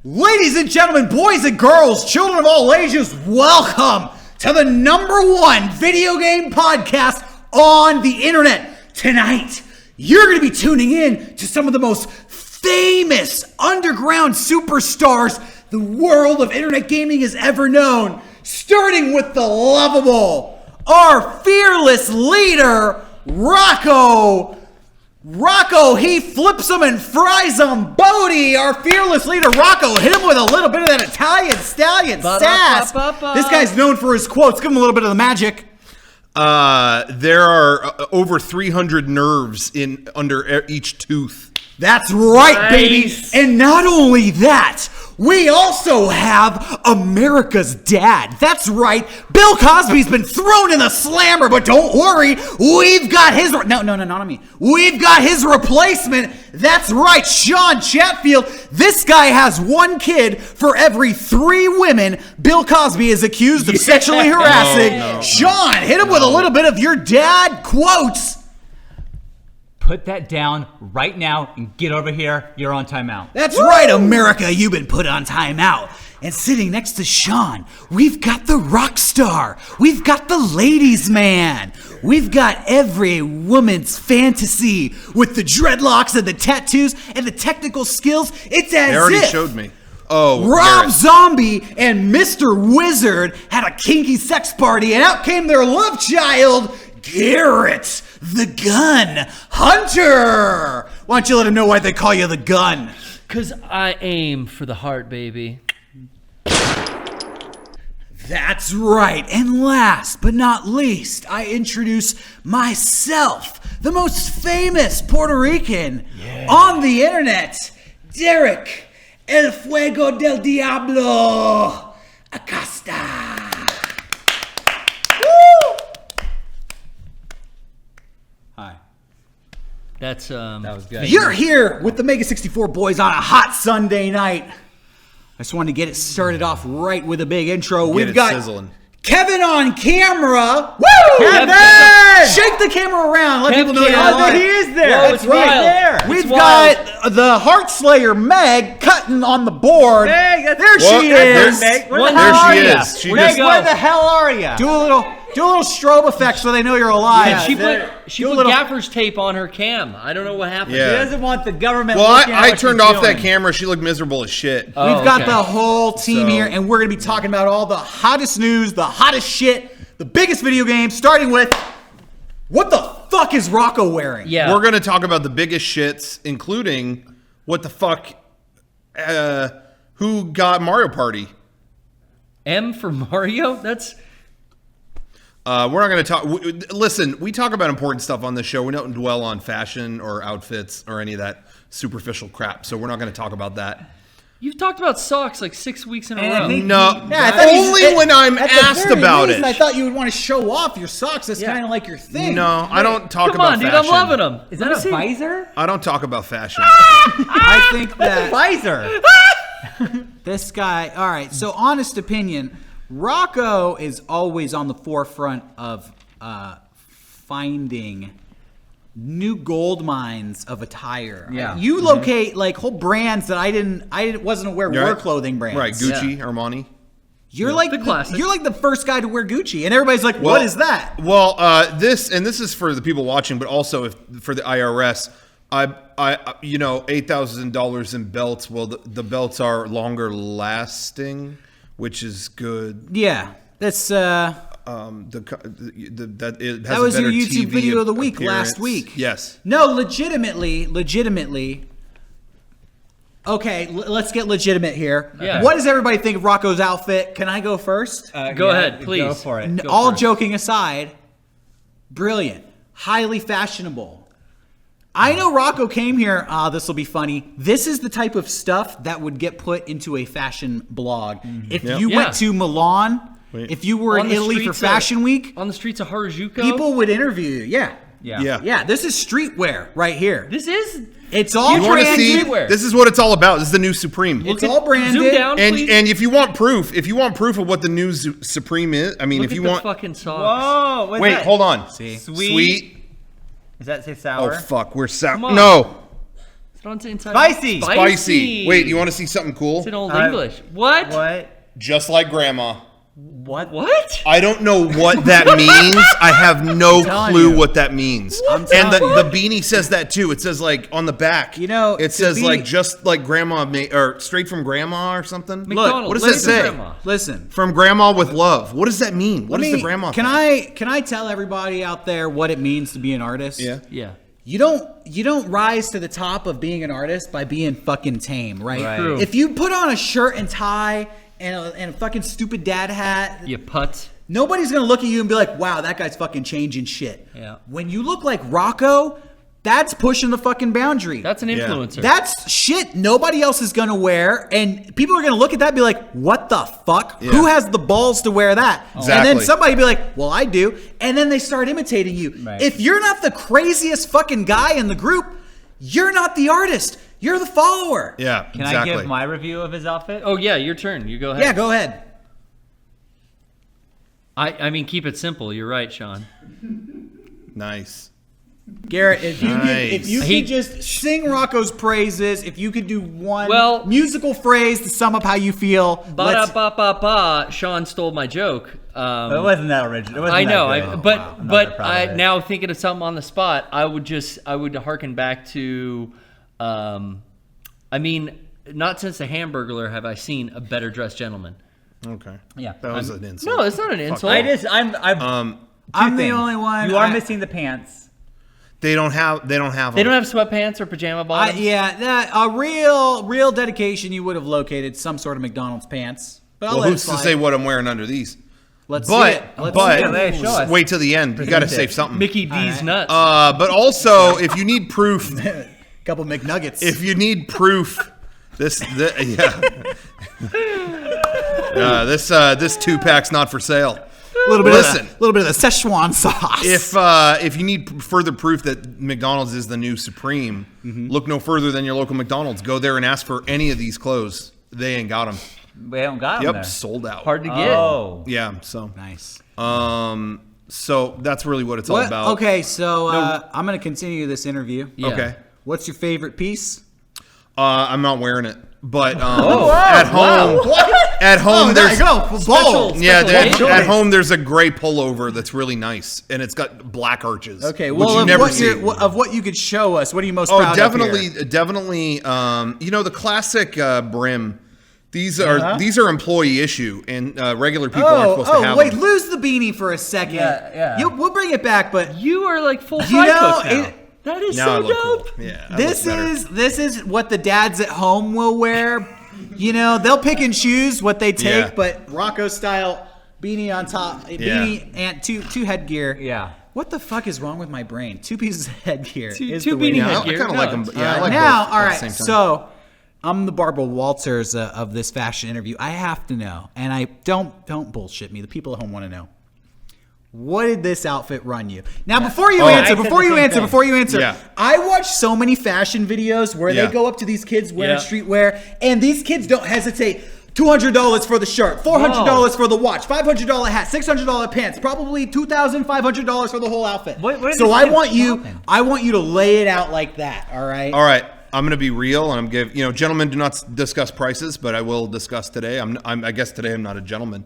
Ladies and gentlemen, boys and girls, children of all ages, welcome to the #1 video game podcast on the internet. Tonight, you're going to be tuning in to some of the most famous underground superstars the world of internet gaming has ever known. Starting with the lovable, our fearless leader, Rocco. Rocco, he flips them and fries them. Bodie, our fearless leader, Rocco, hit him with a little bit of that Italian stallion sass. This guy's known for his quotes. Give him a little bit of the magic. There are over 300 nerves under each tooth. That's right, baby. And not only that, we also have America's dad. That's right. Bill Cosby's been thrown in the slammer, but don't worry. We've got his... No, not on me. We've got his replacement. That's right, Sean Chatfield. This guy has one kid for every 3 women Bill Cosby is accused of sexually harassing. No. Sean, hit him with a little bit of your dad quotes. Put that down right now and get over here. You're on timeout. That's right, America. You've been put on timeout. And sitting next to Sean, we've got the rock star. We've got the ladies' man. We've got every woman's fantasy with the dreadlocks and the tattoos and the technical skills. It's as They already if showed me. Oh, Rob Garrett. Zombie and Mr. Wizard had a kinky sex party, and out came their love child, Garrett, the gun hunter. Why don't you let him know why they call you the gun? 'Cause I aim for the heart, baby. That's right. And last but not least, I introduce myself, the most famous Puerto Rican on the internet, Derek El Fuego del Diablo Acosta. Woo! Hi. That was good. You're here with the Mega64 boys on a hot Sunday night. I just wanted to get it started off right with a big intro. We've got sizzling. Kevin on camera. Woo! Kevin! Shake the camera around. Let Kevin people know you're can. alive. He is there. Whoa, That's it's right wild. there. We've It's wild. got the Heart Slayer Meg cutting on the board. Meg, that's- there she is. Meg, where One- the hell There are she ya? is. She Meg, just- where the hell are you? Do a little strobe effect so they know you're alive. Yeah, she There. put Do a little- gaffer's tape on her cam. I don't know what happened. Yeah. He doesn't want the government Well, looking at I what turned she's off that doing. camera. She looked miserable as shit. Oh, We've got okay. the whole team So- here, and we're going to be talking about all the hottest news, the hottest shit, the biggest video games, starting with, what the fuck is Rocco wearing? Yeah. We're going to talk about the biggest shits, including what the fuck, who got Mario Party. M for Mario? That's... We're not going to talk. Listen, we talk about important stuff on this show. We don't dwell on fashion or outfits or any of that superficial crap. So we're not going to talk about that. You've talked about socks like 6 weeks in a And I row. think- No, Yeah, I thought only when I'm at the asked very about least, it. I thought you would want to show off your socks. That's kind of like your thing. No, I don't talk Come about on, dude, fashion. I'm loving them. Is that a visor? I don't talk about fashion. I think that Visor. this guy. All right. So, honest opinion, Rocco is always on the forefront of finding new gold mines of attire. Yeah. You locate like whole brands that I wasn't aware were Right. clothing brands. Right, Gucci, Armani. You're like The classic. you're like the first guy to wear Gucci, and everybody's like, "What is that?" Well, this is for the people watching, but also for the IRS. $8,000 in belts. Well, the belts are longer lasting, which is good. Yeah, that's That it has that was a your better YouTube TV video of the week appearance. last week. Yes. No, legitimately. Okay, let's get legitimate here. Yeah. What does everybody think of Rocco's outfit? Can I go first? Go ahead, please. Go for it. Go All first. joking aside, brilliant, highly fashionable. I know Rocco came here. This will be funny. This is the type of stuff that would get put into a fashion blog. If you Yeah. went to Milan, if you were On in the Italy for streets of- Fashion Week, On the streets of Harajuku. people would interview you. Yeah. Yeah. Yeah, this is streetwear right here. This is... It's all You want to see? streetwear. This is what it's all about. This is the new Supreme. It's all branded. Zoom down, And please. and if you want proof of what the new Supreme is, I mean, Look if at you the want, fucking socks. Whoa. What's wait, that? hold on. See? Sweet. Does that say Oh sour? fuck, we're sour. Come on. No, Put on to Inside. Spicy. Spicy. Wait, you want to see something cool? It's in Old English. What? What? Just like grandma. What? What? I don't know what that means. I have no telling clue you. what that means. And the beanie says that too. It says like on the back. You know, it to says be- like just like grandma or straight from grandma or something. McDonald's. what does Listen that to say? Grandma. Listen. From grandma with love. What does that mean? What Let is me- the grandma Can thing? I tell everybody out there what it means to be an artist? Yeah. Yeah. You don't rise to the top of being an artist by being fucking tame, right? Right. True. If you put on a shirt and tie and a fucking stupid dad hat, You putz. nobody's gonna look at you and be like, wow, that guy's fucking changing shit. Yeah. When you look like Rocco, that's pushing the fucking boundary. That's an Yeah. influencer. That's shit nobody else is gonna wear, and people are gonna look at that and be like, what the fuck? Yeah. Who has the balls to wear that? And then Exactly. somebody be like, well, I do. And then they start imitating you. Right. If you're not the craziest fucking guy in the group, you're not the artist. You're the follower. Yeah, Can exactly. I give my review of his outfit? Oh yeah, your turn. You go ahead. Yeah, go ahead. I mean, keep it simple. You're right, Sean. Nice. Garrett, if you Nice. could just sing Rocco's praises, if you could do one Well- musical phrase to sum up how you feel, Ba da ba ba ba. Sean stole my joke. It wasn't that original. It wasn't I know, that good. but I'm not but that proud I of it. now thinking of something on the spot. I would harken back to, I mean, not since the Hamburglar have I seen a better dressed gentleman. Okay. Yeah. That was an insult. No, it's not an insult. I'm I'm two the things. only one. You are missing the pants. They don't have. They don't have sweatpants or pajama bottoms. That a real dedication. You would have located some sort of McDonald's pants. But I'll Well, let who's it to slide. say what I'm wearing under these? Let's see it. Let's see it. Hey, show us. wait till the end. You got to Present it. save something. Mickey D's nuts. But also, if you need proof, Couple McNuggets. if you need proof, this 2-pack's not for sale. a little bit Listen. of the Szechuan sauce. If you need further proof that McDonald's is the new Supreme, look no further than your local McDonald's. Go there and ask for any of these clothes. They ain't got them. We haven't got them Yep, there. sold out. Hard to get. Oh. Yeah, so nice. so that's really what it's all What? about. Okay, so I'm gonna continue this interview. Yeah. Okay. What's your favorite piece? I'm not wearing it, but wow. at home, at home there there's you go. Bold. yeah, Special at choice. home there's a gray pullover that's really nice, and it's got black arches. Okay, which well, you of never what, see. of what you could show us, what are you most proud definitely, of here? definitely. You know the classic brim. These are employee issue, and regular people aren't supposed to have wait, them. lose the beanie for a second. Yeah. We'll bring it back, but You are like full You fry know, cook now. it- That is Now I so look dope. cool. Yeah, I this look better. this is what the dads at home will wear. You know, they'll pick and choose what they take, Yeah. but Rocco style beanie on top, beanie and two headgear. Yeah. What the fuck is wrong with my brain? Two pieces of headgear. Two is beanie the way to Yeah, go. I headgear. kind of No, like them. it's- Yeah, I like now, both all at the right. same time. So I'm the Barbara Walters of this fashion interview. I have to know, and I don't bullshit me. The people at home want to know. What did this outfit run you? Now, before you I answer, said before the you same answer, thing. Yeah. I watch so many fashion videos where Yeah. they go up to these kids wearing Yeah. streetwear, and these kids don't hesitate. $200 for the shirt, $400 for the watch, $500 hat, $600 pants, probably $2,500 for the whole outfit. What are so these I kids want you, shopping? I want you to lay it out like that. All right. All right, I'm going to be real, and gentlemen do not discuss prices, but I will discuss today. I guess today I'm not a gentleman.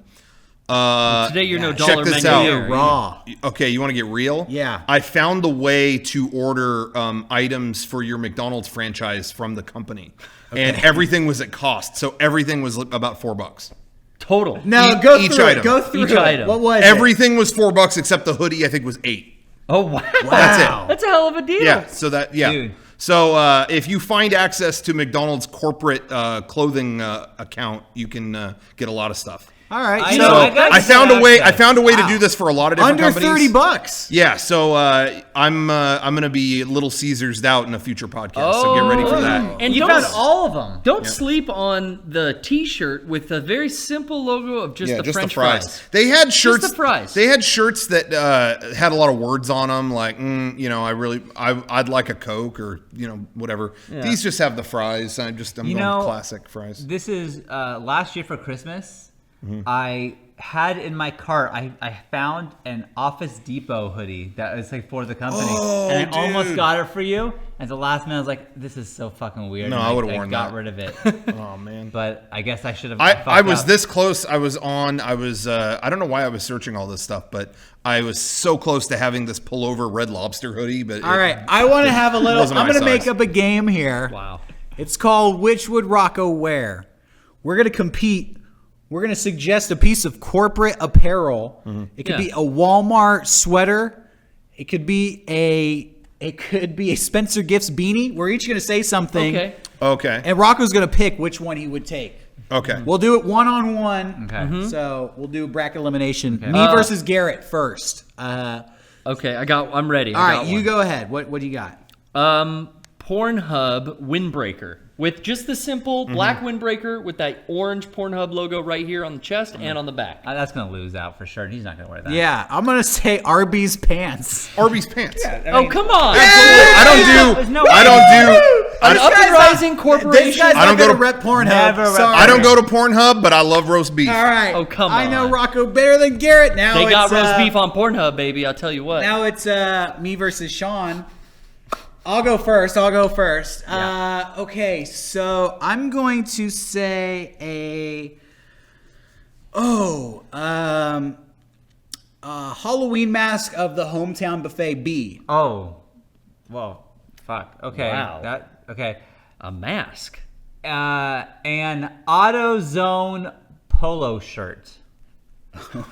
Today you're no check dollar this menu. out. You're raw. Okay, you want to get real? Yeah. I found a way to order items for your McDonald's franchise from the company, and everything was at cost. So everything was about $4. Total. Now Each- go each through item. it. Go through Each it. item. What was Everything was $4 except the hoodie. I think was $8. Oh wow. That's it. That's a hell of a deal. Yeah. So Dude. So if you find access to McDonald's corporate clothing account, you can get a lot of stuff. All right. I so know, I got I found a way. I access. found a way to Wow. do this for a lot of different under companies. $30. Yeah, so I'm gonna be Little Caesars out in a future podcast. So get ready for that. And You don't, found all of them. don't sleep on the T-shirt with a very simple logo of just the French fries. They had shirts. the fries. They had shirts that had a lot of words on them, like I'd like a Coke or whatever. These just have the fries. I'm You going know, classic fries. This is last year for Christmas. I had in my cart, I found an Office Depot hoodie that was like for the company. And I almost got it for you. And the last minute I was like, this is so fucking weird. No, and I would've worn got that. rid of it. Oh man. But I guess I should have. I was this close. I was I don't know why I was searching all this stuff, but I was so close to having this pullover Red Lobster hoodie. But All right, I want to have a little. wasn't I'm my going to make size. up a game here. Wow. It's called Which Would Rocco Wear? We're going to compete. We're going to suggest a piece of corporate apparel. It could be a Walmart sweater. It could be a Spencer Gifts beanie. We're each going to say something. Okay. And Rocco's going to pick which one he would take. Okay. We'll do it one-on-one. Okay. So we'll do bracket elimination. Me versus Garrett first. Okay, I'm ready. All right, you go ahead. What do you got? Pornhub windbreaker with just the simple black windbreaker with that orange Pornhub logo right here on the chest and on the back. That's gonna lose out for sure. He's not gonna wear that. Yeah, I'm going to say Arby's pants. Arby's pants. Oh, come on. I don't do. An up-and-rising This corporation. guy's I don't not go going to to- rep Pornhub. Never rep Sorry. I don't go to Pornhub, but I love roast beef. All right. Oh, come I know on. Rocco better than Garrett now. They got it's, roast beef on Pornhub, baby. I'll tell you what. Now it's me versus Sean. I'll go first. Okay, so I'm going to say Halloween mask of the Hometown Buffet B. Oh, well, fuck. Okay. Wow. Okay. A mask. An AutoZone polo shirt.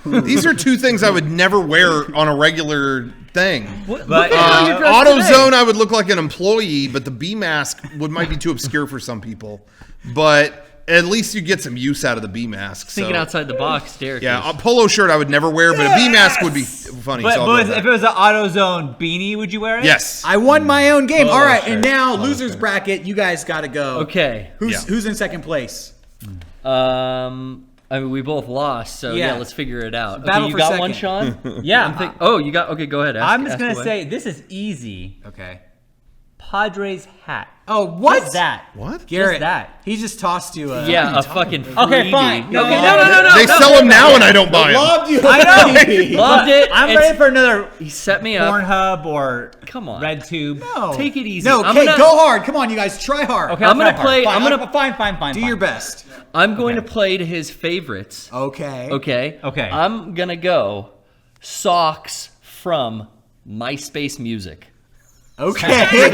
These are two things I would never wear on a regular thing. But Look at how you're dressed AutoZone, today. I would look like an employee, but the bee mask might be too obscure for some people. But at least you get some use out of the bee mask. Thinking so. outside the box, Derek. Yeah, a polo shirt I would never wear, but a bee mask would be funny. But, so I'll go with if that. it was an AutoZone beanie, would you wear it? Yes. I won my own game. Polo All right, shirt. and now losers bracket. You guys got to go. Okay. Who's in second place? I mean, we both lost, so Yeah. yeah, let's figure it out. battle Okay, you for got second. one, Sean? Yeah. You got. Okay, go ahead. I'm just gonna away. say this is easy. Okay. Padres hat. Oh, what? Just that. What? Garrett, that. he just tossed you a... Yeah, a fucking freebie. Okay, fine. No, Okay, no. They sell them now and I don't buy them. Loved you. I know. Loved it. I'm It's- ready for another He set me up. Pornhub or Come on. RedTube. No. Take it easy. No, I'm okay, gonna- go hard. Come on, you guys, try hard. Okay, I'm I'll gonna try play- hard. I'm gonna- fine. Do your best. I'm going to play to his favorites. Okay. Okay. Okay. I'm gonna go socks from MySpace Music. Okay. That's good.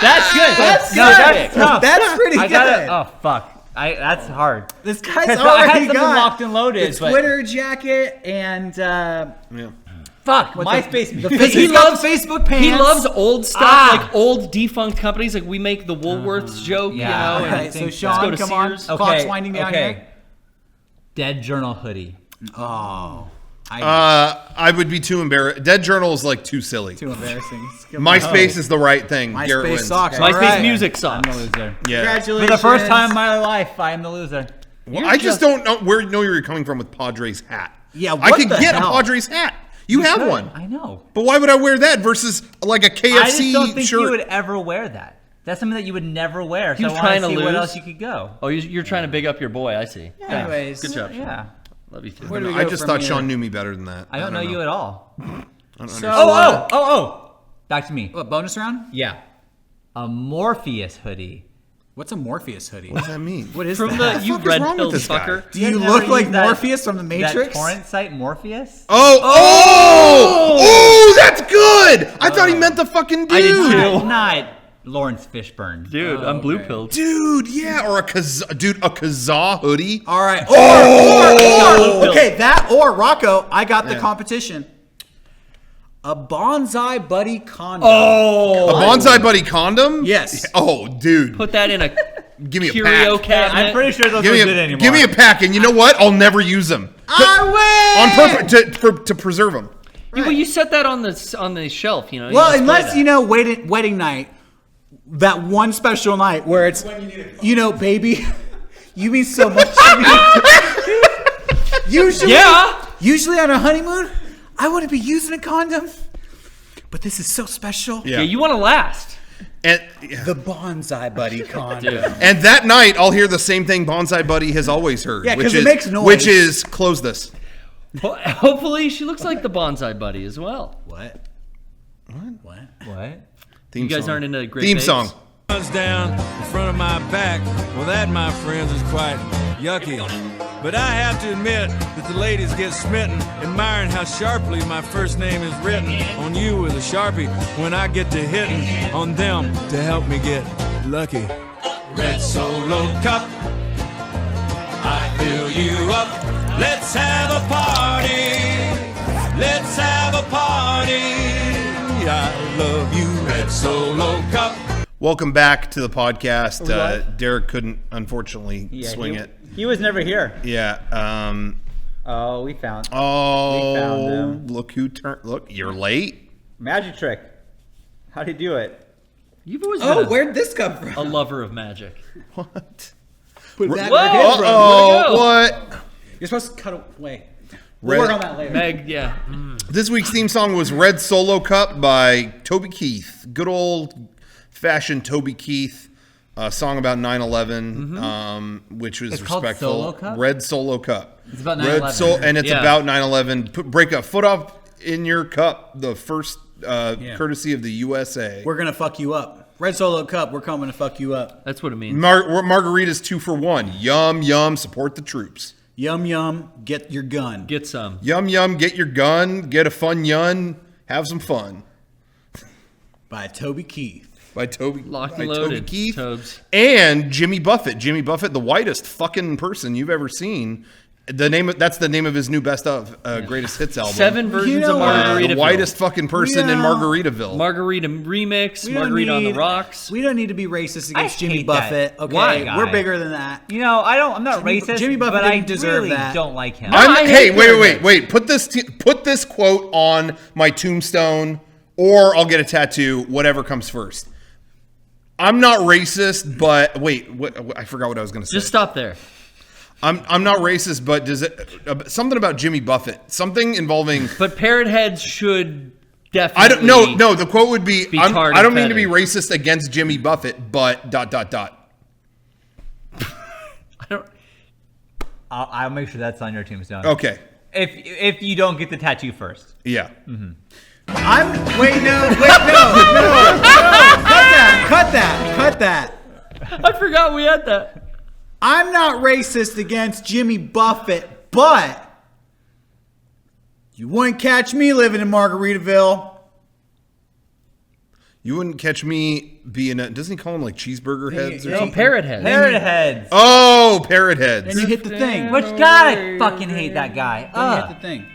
That's good. That's no, good. that's tough. That's pretty I good. got it. Oh fuck. That's hard. This guy's I had already something got locked and loaded, the but- Twitter jacket and Fuck. MySpace. he's got the Facebook pants. He loves old stuff, Ah. like old defunct companies. Like we make the Woolworths joke, yeah. you know. All and right, so let's Sean, go to come on. Sears. Clock's winding down here. Dead Journal hoodie. Oh, I would be too embarrassed. Dead Journal is like too silly. too embarrassing. MySpace is the right thing. Garrett MySpace wins. socks. MySpace All right. Music I'm socks. the loser. Yeah. Congratulations. For the first time in my life, I am the loser. Well, I just don't know where you're coming from with Padres hat. Yeah, I what could the get hell? a Padres hat. You have one. I know. But why would I wear that versus like a KFC I just don't think shirt? you would ever wear that. That's something that you would never wear. So was I trying want to to see what lose? else you could go. Oh, you're trying to big up your boy. I see. Anyways, Good job, Sean. Yeah. Love you too. Where do we I go just from thought here? Sean knew me better than that. I don't know you at all. So, Oh. Back to me. what, bonus round? Yeah. A Morpheus hoodie. What's a Morpheus hoodie? What does that mean? What is From that? the you fuck is red wrong with pilled this guy? fucker. Do you never look like used that- Morpheus from the Matrix? That torrent site Morpheus? Oh, that's good. I thought he meant the fucking dude. I did too. Not Lawrence Fishburne. Dude, I'm blue pilled. Dude, yeah, or a Kazaa hoodie. All right. Oh! Or, okay, that or Rocco, I got the competition. A bonsai buddy condom. A Bonsai Buddy condom? Yes. Oh, dude. Put that in a Give me a curio pack. cabinet. I'm pretty sure those Give don't me good a, anymore. give me a pack, and you know what? I'll never use them. I win! On purpose to preserve them. Well, you set that on the shelf, you know. Well, display unless that. you know wedding night, that one special night where it's baby, you mean so much to me. Usually on a honeymoon, I wouldn't be using a condom, but this is so special. Yeah. Yeah, you want to last. And yeah. The Bonsai Buddy condom. And that night, I'll hear the same thing Bonsai Buddy has always heard. Yeah, 'cause which it is, makes noise. Which is, close this. Hopefully, she looks like the Bonsai Buddy as well. What? Theme You guys song. aren't into Great Theme Bakes? song. Down in front of my back. Well, that, my friends, is quite yucky. But I have to admit that the ladies get smitten, admiring how sharply my first name is written on you with a Sharpie when I get to hitting on them to help me get lucky. Red Solo Cup, I fill you up. Let's have a party. Let's have a party. I love you, Red Solo Cup. Welcome back to the podcast. Derek couldn't, unfortunately, swing it. He was never here. Yeah. Oh, we found him. Look who turned. Look, you're late. Magic trick. How'd he do it? You've always been Where'd this come from? a lover of magic. What? Put that Whoa! where it came from. Oh, what? You're supposed to cut away. Red- We'll work on that later. Meg, yeah. This week's theme song was Red Solo Cup by Toby Keith. Good old-fashioned Toby Keith. A song about 9/11, which was It's called respectful. Solo Cup? Red Solo Cup. It's about Red 9/11. And it's Yeah. about 9/11. Break a foot off in your cup. The first courtesy of the USA. We're gonna fuck you up. Red Solo Cup, we're coming to fuck you up. That's what it means. Margarita's 2 for 1. Yum, yum, support the troops. Yum yum, get your gun. Get some. Yum, yum, get your gun. Get a fun yun. Have some fun. By Toby Keith. By Toby, Locked by and Toby loaded, Keith. Tobes. And Jimmy Buffett. Jimmy Buffett, the whitest fucking person you've ever seen. That's the name of his new best of greatest hits album. 7 versions know of what? Margaritaville. The whitest fucking person in Yeah. Margaritaville. Margarita remix, We don't Margarita on the need- rocks. We don't need to be racist I against Jimmy hate that. Buffett. Okay, Why? we're bigger than that. You know, I'm not Jimmy- racist, Jimmy Buffett but I didn't deserve really that. don't like him. I Hey, hate wait. Put this quote on my tombstone, or I'll get a tattoo. Whatever comes first. I'm not racist, but wait, I forgot what I was going to say. Just stop there. I'm not racist, but does it something about Jimmy Buffett? Something involving. But parrot heads should definitely. I don't. No. The quote would be. tarred I don't and mean to be feathered. racist against Jimmy Buffett, but ... I don't. I'll make sure that's on your tombstone. Okay. If you don't get the tattoo first. Yeah. Cut that. I forgot we had that. I'm not racist against Jimmy Buffett, but you wouldn't catch me living in Margaritaville. You wouldn't catch me being a. Doesn't he call them like cheeseburger heads or No, something? parrot heads. Parrot heads. Oh, parrot heads. And you hit the thing. Which God, I fucking hate that guy. Then you hit the thing.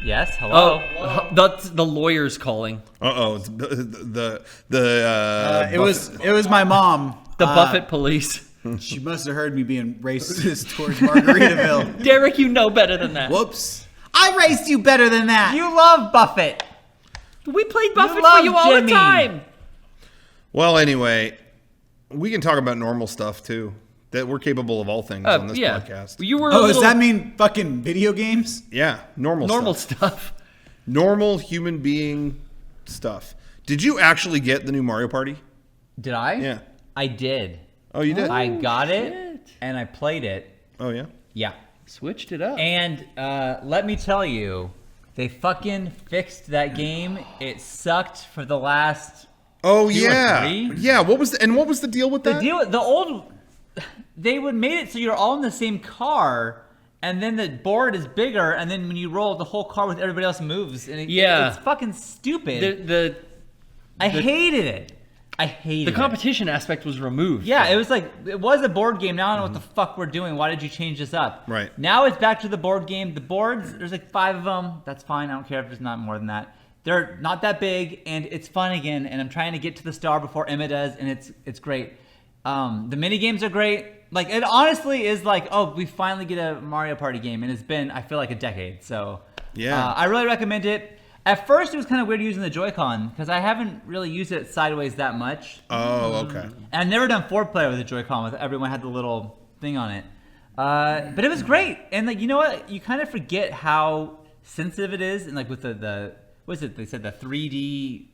Yes, hello. Oh, that's the lawyers calling. It's It was my mom. The Buffett police. She must have heard me being racist towards Margaritaville. Derek, you know better than that. Whoops. I raised you better than that. You love Buffett. We played Buffett love for you all Jimmy. the time. Well, anyway, we can talk about normal stuff too. That we're capable of all things on this podcast. You were. Does that mean fucking video games? Yeah, normal stuff? Normal human being stuff. Did you actually get the new Mario Party? Did I? Yeah. I did. Oh, you did? I got it and I played it. Oh, yeah? Yeah. Switched it up. And let me tell you, they fucking fixed that game. It sucked for the last. Oh, 2 or yeah. 3? Yeah, what was the deal with that? The old, they would made it so you're all in the same car, and then the board is bigger, and then when you roll, the whole car with everybody else moves, and it's fucking stupid. I hated it. I hated the competition aspect was removed. Yeah, it was like, it was a board game. Now I don't know what the fuck we're doing. Why did you change this up? Right. Now it's back to the board game. The boards, there's like 5 of them. That's fine. I don't care if there's not more than that. They're not that big, and it's fun again, and I'm trying to get to the star before Emma does, and it's great. The mini games are great. Like, it honestly is like, oh, we finally get a Mario Party game, and it's been, I feel like, a decade. So, Yeah. I really recommend it. At first, it was kind of weird using the Joy-Con, because I haven't really used it sideways that much. Oh, okay. And I've never done 4-player with the Joy-Con, with everyone had the little thing on it. But it was great. And, like, you know what? You kind of forget how sensitive it is, and, like, with the what is it? They said the 3D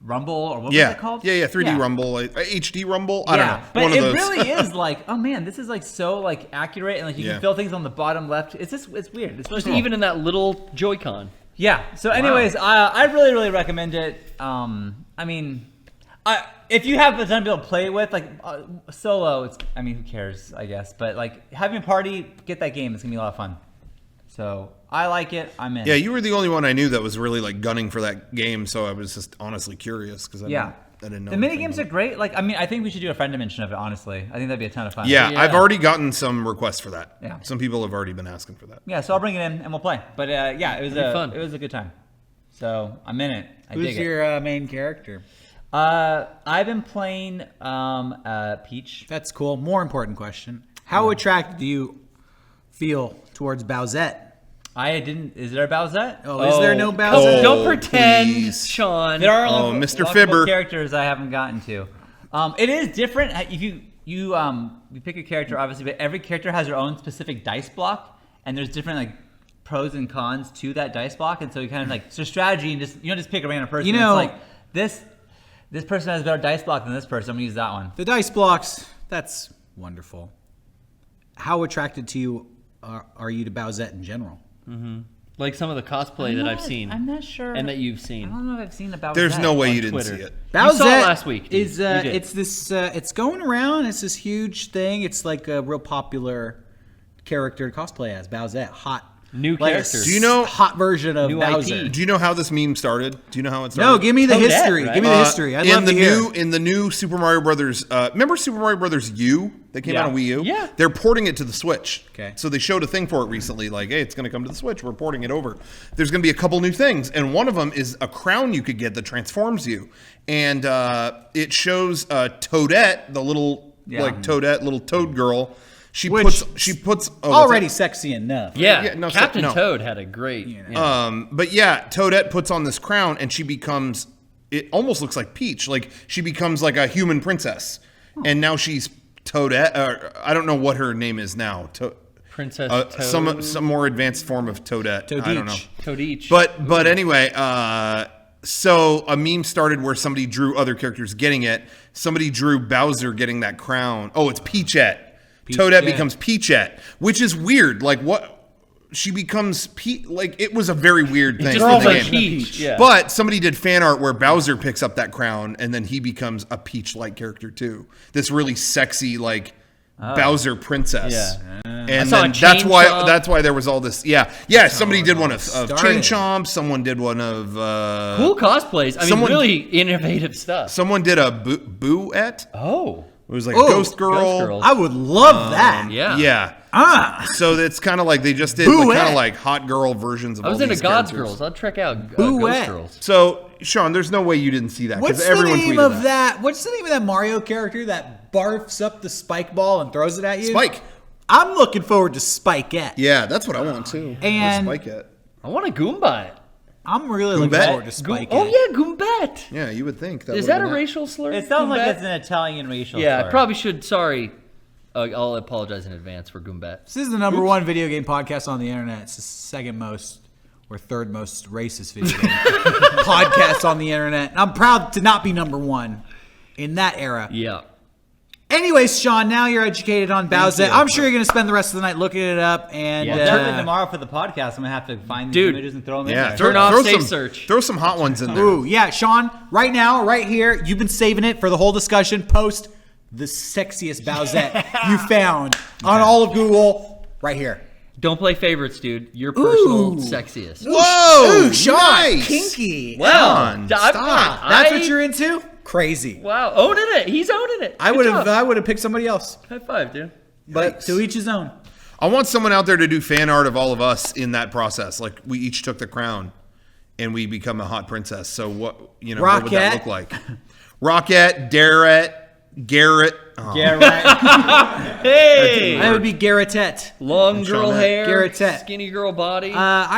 Rumble or what was Yeah. it called? Yeah. 3D Rumble, HD Rumble. I don't know. But One of it those. really is like, oh man, this is like so like accurate and like you Yeah. can feel things on the bottom left. It's weird. It's really Just cool. even in that little Joy-Con. Yeah. So, anyways, I really, really recommend it. I mean, if you have a ton of people to play with, like solo, who cares? I guess. But like having a party, get that game. It's gonna be a lot of fun. So I like it. I'm in. Yeah, you were the only one I knew that was really like gunning for that game, so I was just honestly curious because I didn't know. The mini games are great. Like, I think we should do a friend dimension of it. Honestly, I think that'd be a ton of fun. Yeah, Yeah. I've already gotten some requests for that. Yeah. Some people have already been asking for that. Yeah. So I'll bring it in and we'll play. But yeah, it was fun. It was a good time. So I'm in it. I Who's dig it. your main character? I've been playing Peach. That's cool. More important question. How attracted do you feel towards Bowsette? Is there a Bowsette? Oh, is there no Oh, Bowsette? don't pretend, please. Sean. There are Mr. multiple Fibber. characters I haven't gotten to. It is different. If you pick a character, obviously, but every character has their own specific dice block, and there's different like pros and cons to that dice block, and so you kind of like strategy and you don't just pick a random person. You know- it's like this person has a better dice block than this person. I'm gonna use that one. The dice blocks, that's wonderful. How attracted to you are you to Bowsette in general? Like some of the cosplay that I've seen. I'm not sure. And that you've I seen. don't know if I've seen about. There's no way on you didn't Twitter. see it. Bowsette You saw it last week, dude. is You did. it's this it's going around. It's this huge thing. It's like a real popular character to cosplay as Bowsette. Hot New like a characters. Do you know- hot version of New Bowser? IP. Do you know how this meme started? Do you know how it started? No, give me the Toadette, history. right? Give me the history. I'd love to hear. In the new Super Mario Brothers, remember Super Mario Brothers U that came out on Wii U? Yeah. They're porting it to the Switch. Okay. So they showed a thing for it recently, like, hey, it's going to come to the Switch. We're porting it over. There's going to be a couple new things, and one of them is a crown you could get that transforms you, and it shows Toadette, the little Toadette, little Toad girl. She Which puts Already sexy enough. Yeah, Yeah, no, Captain no. Toad had a great. But yeah, Toadette puts on this crown and she becomes, it almost looks like Peach. Like she becomes like a human princess. And now she's Toadette. I don't know what her name is now. Princess Toad. Some more advanced form of Toadette. I don't know. Toadette. Toadich. But anyway, so a meme started where somebody drew other characters getting it. Somebody drew Bowser getting that crown. Oh, it's Peachette. Toadette becomes Peachette, which is weird. Like what? She becomes like it was a very weird thing Just in looks the like game. Peach. Yeah. But somebody did fan art where Bowser picks up that crown and then he becomes a Peach-like character too. This really sexy like Bowser princess. Yeah. And saw then a that's Chain why Chomp. there was all this. Yeah. Somebody did one of started. Chain Chomp. Someone did one of Cool cosplays. I mean, someone- really innovative stuff. Someone did a Booette. Oh. It was like Oh, a ghost girl. Ghost Girl. I would love that. Yeah. Yeah. So it's kind of like they just did Booette. kind of like hot girl versions of I was all into these God's characters. Girls. I'll check out Booette. Ghost Girls. So, Sean, there's no way you didn't see that What's because the everyone name tweeted of that? What's the name of that Mario character that barfs up the spike ball and throws it at you? Spike. I'm looking forward to Spikette. Yeah, that's what I want too. And- Or Spikette. I want a Goombot. I'm really looking Goombette? forward to Spikette. Oh, yeah, Goombet. Yeah, you would think that. Is would've that a been racial slur? It sounds like Goombet? it's an Italian racial Yeah, slur. I probably should. Sorry. I'll apologize in advance for Goombet. This is the number one video game podcast on the internet. It's the second most or third most racist video game podcast on the internet. And I'm proud to not be number one in that era. Yeah. Anyways, Sean, now you're educated on Bowsette. you. I'm sure you're going to spend the rest of the night looking it up. And Well, definitely tomorrow for the podcast, I'm gonna have to find these Dude. images and throw them in Yeah, there. Turn off safe some, search. Throw some hot ones in there. Ooh, yeah, Sean, right now, right here, you've been saving it for the whole discussion. Post the sexiest Bowsette you found on all of Google right here. Don't play favorites, dude. Your personal Ooh. sexiest. Whoa! Ooh, Sean, nice. kinky. Wow. Sean, I- stop. That's what you're into? Crazy. Wow. Owning it. He's owning it. I Good would have job. picked somebody else. High five, dude. But to each his own. I want someone out there to do fan art of all of us in that process. Like we each took the crown and we become a hot princess. So what what would that Rockette. look like? Rockette, Garrett. Oh, Hey. I would be Garrettette. Long girl Sean, hair. Garrettette. Skinny girl body.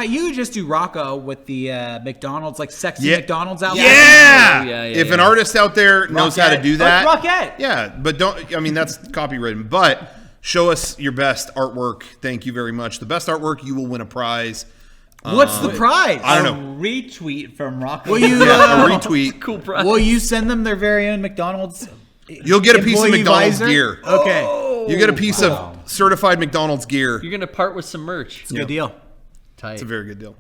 You would just do Rocco with the McDonald's, like sexy Yeah. McDonald's outfit. Yeah! Oh, yeah, If yeah. an artist out there knows how to do that, Let's Rockette. yeah, but don't. I mean, that's copywritten. But show us your best artwork. Thank you very much. The best artwork, you will win a prize. What's the prize? I don't know. A retweet from Rocco. Will you, Yeah, a retweet. Cool prize. will you send them their very own McDonald's? You'll get a piece of employee McDonald's visor? gear. Okay. You get a piece of certified McDonald's gear. You're gonna part with some merch. It's a good deal. Tight. It's a very good deal.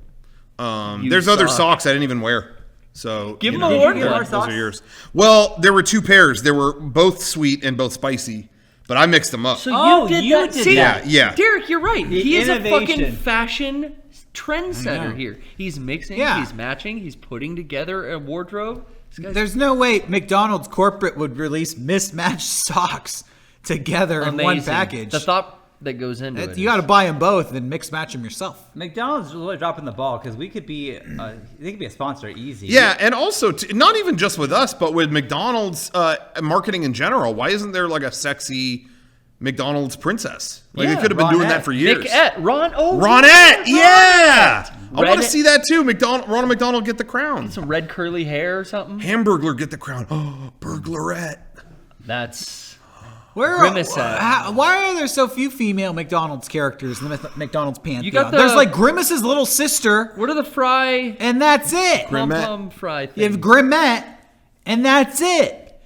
There's other socks I didn't even wear. So Give you them know, a Did word you get one. our those socks? are yours. Well, there were 2 pairs. They were both sweet and both spicy, but I mixed them up. So Oh, you did you that. did See, that. Yeah. Derek, you're right. He is a fucking innovation. fashion trendsetter here. He's mixing, Yeah. he's matching, he's putting together a wardrobe. This guy's There's no way McDonald's corporate would release mismatched socks together in one amazing. package. The thought that goes into it. You got to buy them both and then mix match them yourself. McDonald's is really dropping the ball because we could be, they could be a sponsor easy. Yeah, and also not even just with us, but with McDonald's marketing in general. Why isn't there like a sexy McDonald's princess? Like they Yeah, could have been doing Ronette. that for years. Ronette. Ronette, yeah. I want to Red- see that too. Ronald McDonald get the crown. Some red curly hair or something. Hamburglar get the crown. Oh, burglarette. That's Grimace. Grimacette. Why are there so few female McDonald's characters in the McDonald's pantheon? got the- There's like Grimace's little sister, what are the fry and that's it. Grimace. plum fry You have things? Grimmette, and that's it.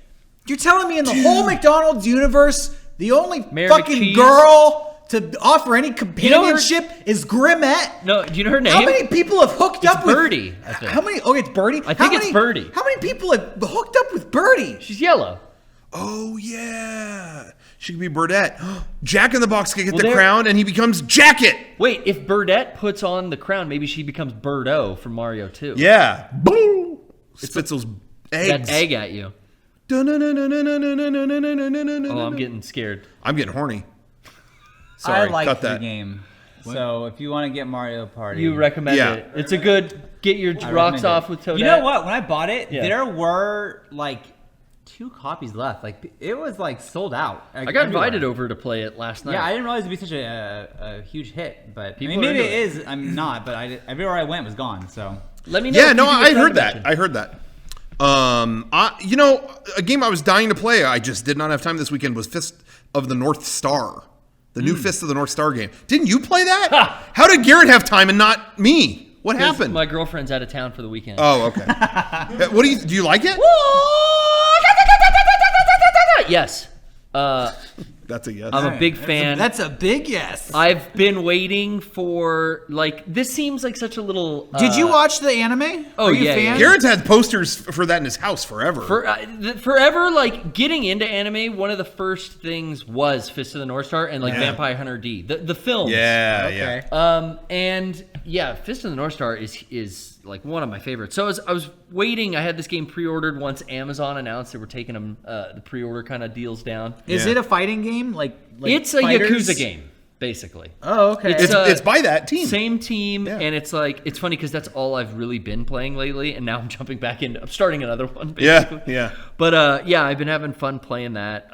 You're telling me in the whole McDonald's universe, the only Mary fucking McCheese? girl to offer any companionship is Grimmette? No, do you know her name? How many people have hooked It's up with Birdie, I think. How many? Oh, it's Birdie. I think it's Birdie. How many people have hooked up with Birdie? She's yellow. Oh yeah, she could be Burdette. Jack in the Box could get Well, the there- crown, and he becomes Jacket. Wait, if Burdette puts on the crown, maybe she becomes Birdo from Mario 2. Yeah, boom. Spits those eggs. That egg at you. Oh, I'm getting scared. I'm getting horny. Sorry, I like cut the that. game. So if you want to get Mario Party, You recommend Yeah. it. It's a good get your I rocks recommend off it. with Toadette. You know what? When I bought it, Yeah. there were like 2 copies left. Like it was like sold out. Like, I got everywhere. invited over to play it last night. Yeah, I didn't realize it'd be such a huge hit. But I People mean, are maybe into it is. I'm not. But everywhere I went was gone. So Let me know. Yeah, if no, you do I a heard mention. that. I heard that. A game I was dying to play, I just did not have time this weekend, was Fist of the North Star. The new Fist of the North Star game. Didn't you play that? Ha! How did Garrett have time and not me? What 'Cause happened? My girlfriend's out of town for the weekend. Oh, okay. What do you like it? Yes. That's a yes. I'm a big fan. That's a big yes. I've been waiting for, like, this seems like such a little... Did you watch the anime? Oh, Are you a yeah, fan? yeah. Garrett's had posters for that in his house forever. Forever, like, getting into anime, one of the first things was Fist of the North Star and, like, Yeah. Vampire Hunter D. The films. yeah, Okay. yeah. And yeah, Fist of the North Star is like one of my favorites. So I was waiting. I had this game pre-ordered once Amazon announced they were taking them the pre-order kind of deals down. Is Yeah. it a fighting game? Like It's a fighters? Yakuza game, basically. Oh, okay. It's by that team. Same team, Yeah. and it's like it's funny because that's all I've really been playing lately, and now I'm jumping back into. I'm starting another one. Basically. Yeah, yeah. But yeah, I've been having fun playing that.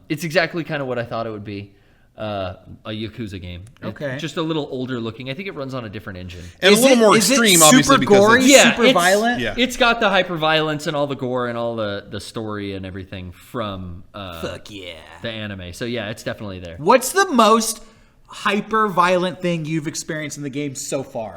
It's exactly kind of what I thought it would be. A Yakuza game. Okay. Just a little older looking. I think it runs on a different engine. And a little more is it extreme, super obviously, because gory? it's, Yeah, super it's- violent? Yeah. It's got the hyper violence and all the gore and all the story and everything from Fuck yeah. the anime. So yeah, it's definitely there. What's the most hyper violent thing you've experienced in the game so far?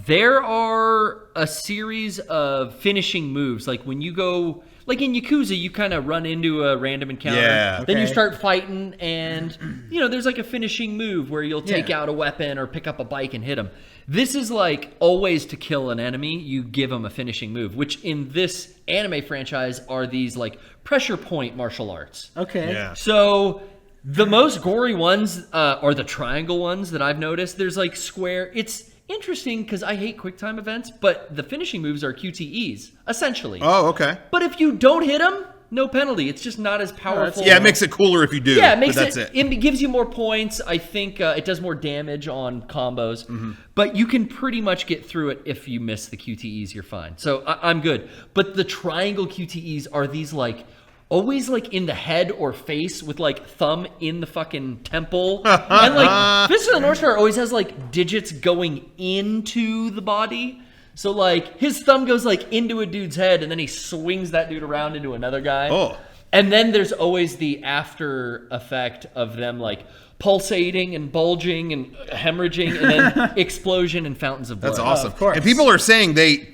There are a series of finishing moves. Like when you go, like in Yakuza, you kind of run into a random encounter. Yeah. Then you Okay. start fighting, and there's like a finishing move where you'll take out a weapon or pick up a bike and hit them. This is like always to kill an enemy, you give them a finishing move, which in this anime franchise are these like pressure point martial arts. Okay. yeah. So the most gory ones are the triangle ones that I've noticed. There's like square. It's interesting because I hate QuickTime events, but the finishing moves are QTEs, essentially. Oh, okay. But if you don't hit them, no penalty. It's just not as powerful. Yeah, it makes it cooler if you do. Yeah, it makes but that's it gives you more points. I think it does more damage on combos, but you can pretty much get through it if you miss the QTEs. You're fine. So I'm good. But the triangle QTEs are these like always like in the head or face with like thumb in the fucking temple, and like Fist of the North Star always has like digits going into the body. So like his thumb goes like into a dude's head, and then he swings that dude around into another guy. Oh. And then there's always the after effect of them like pulsating and bulging and hemorrhaging and then explosion and fountains of blood. That's awesome. of course. And people are saying they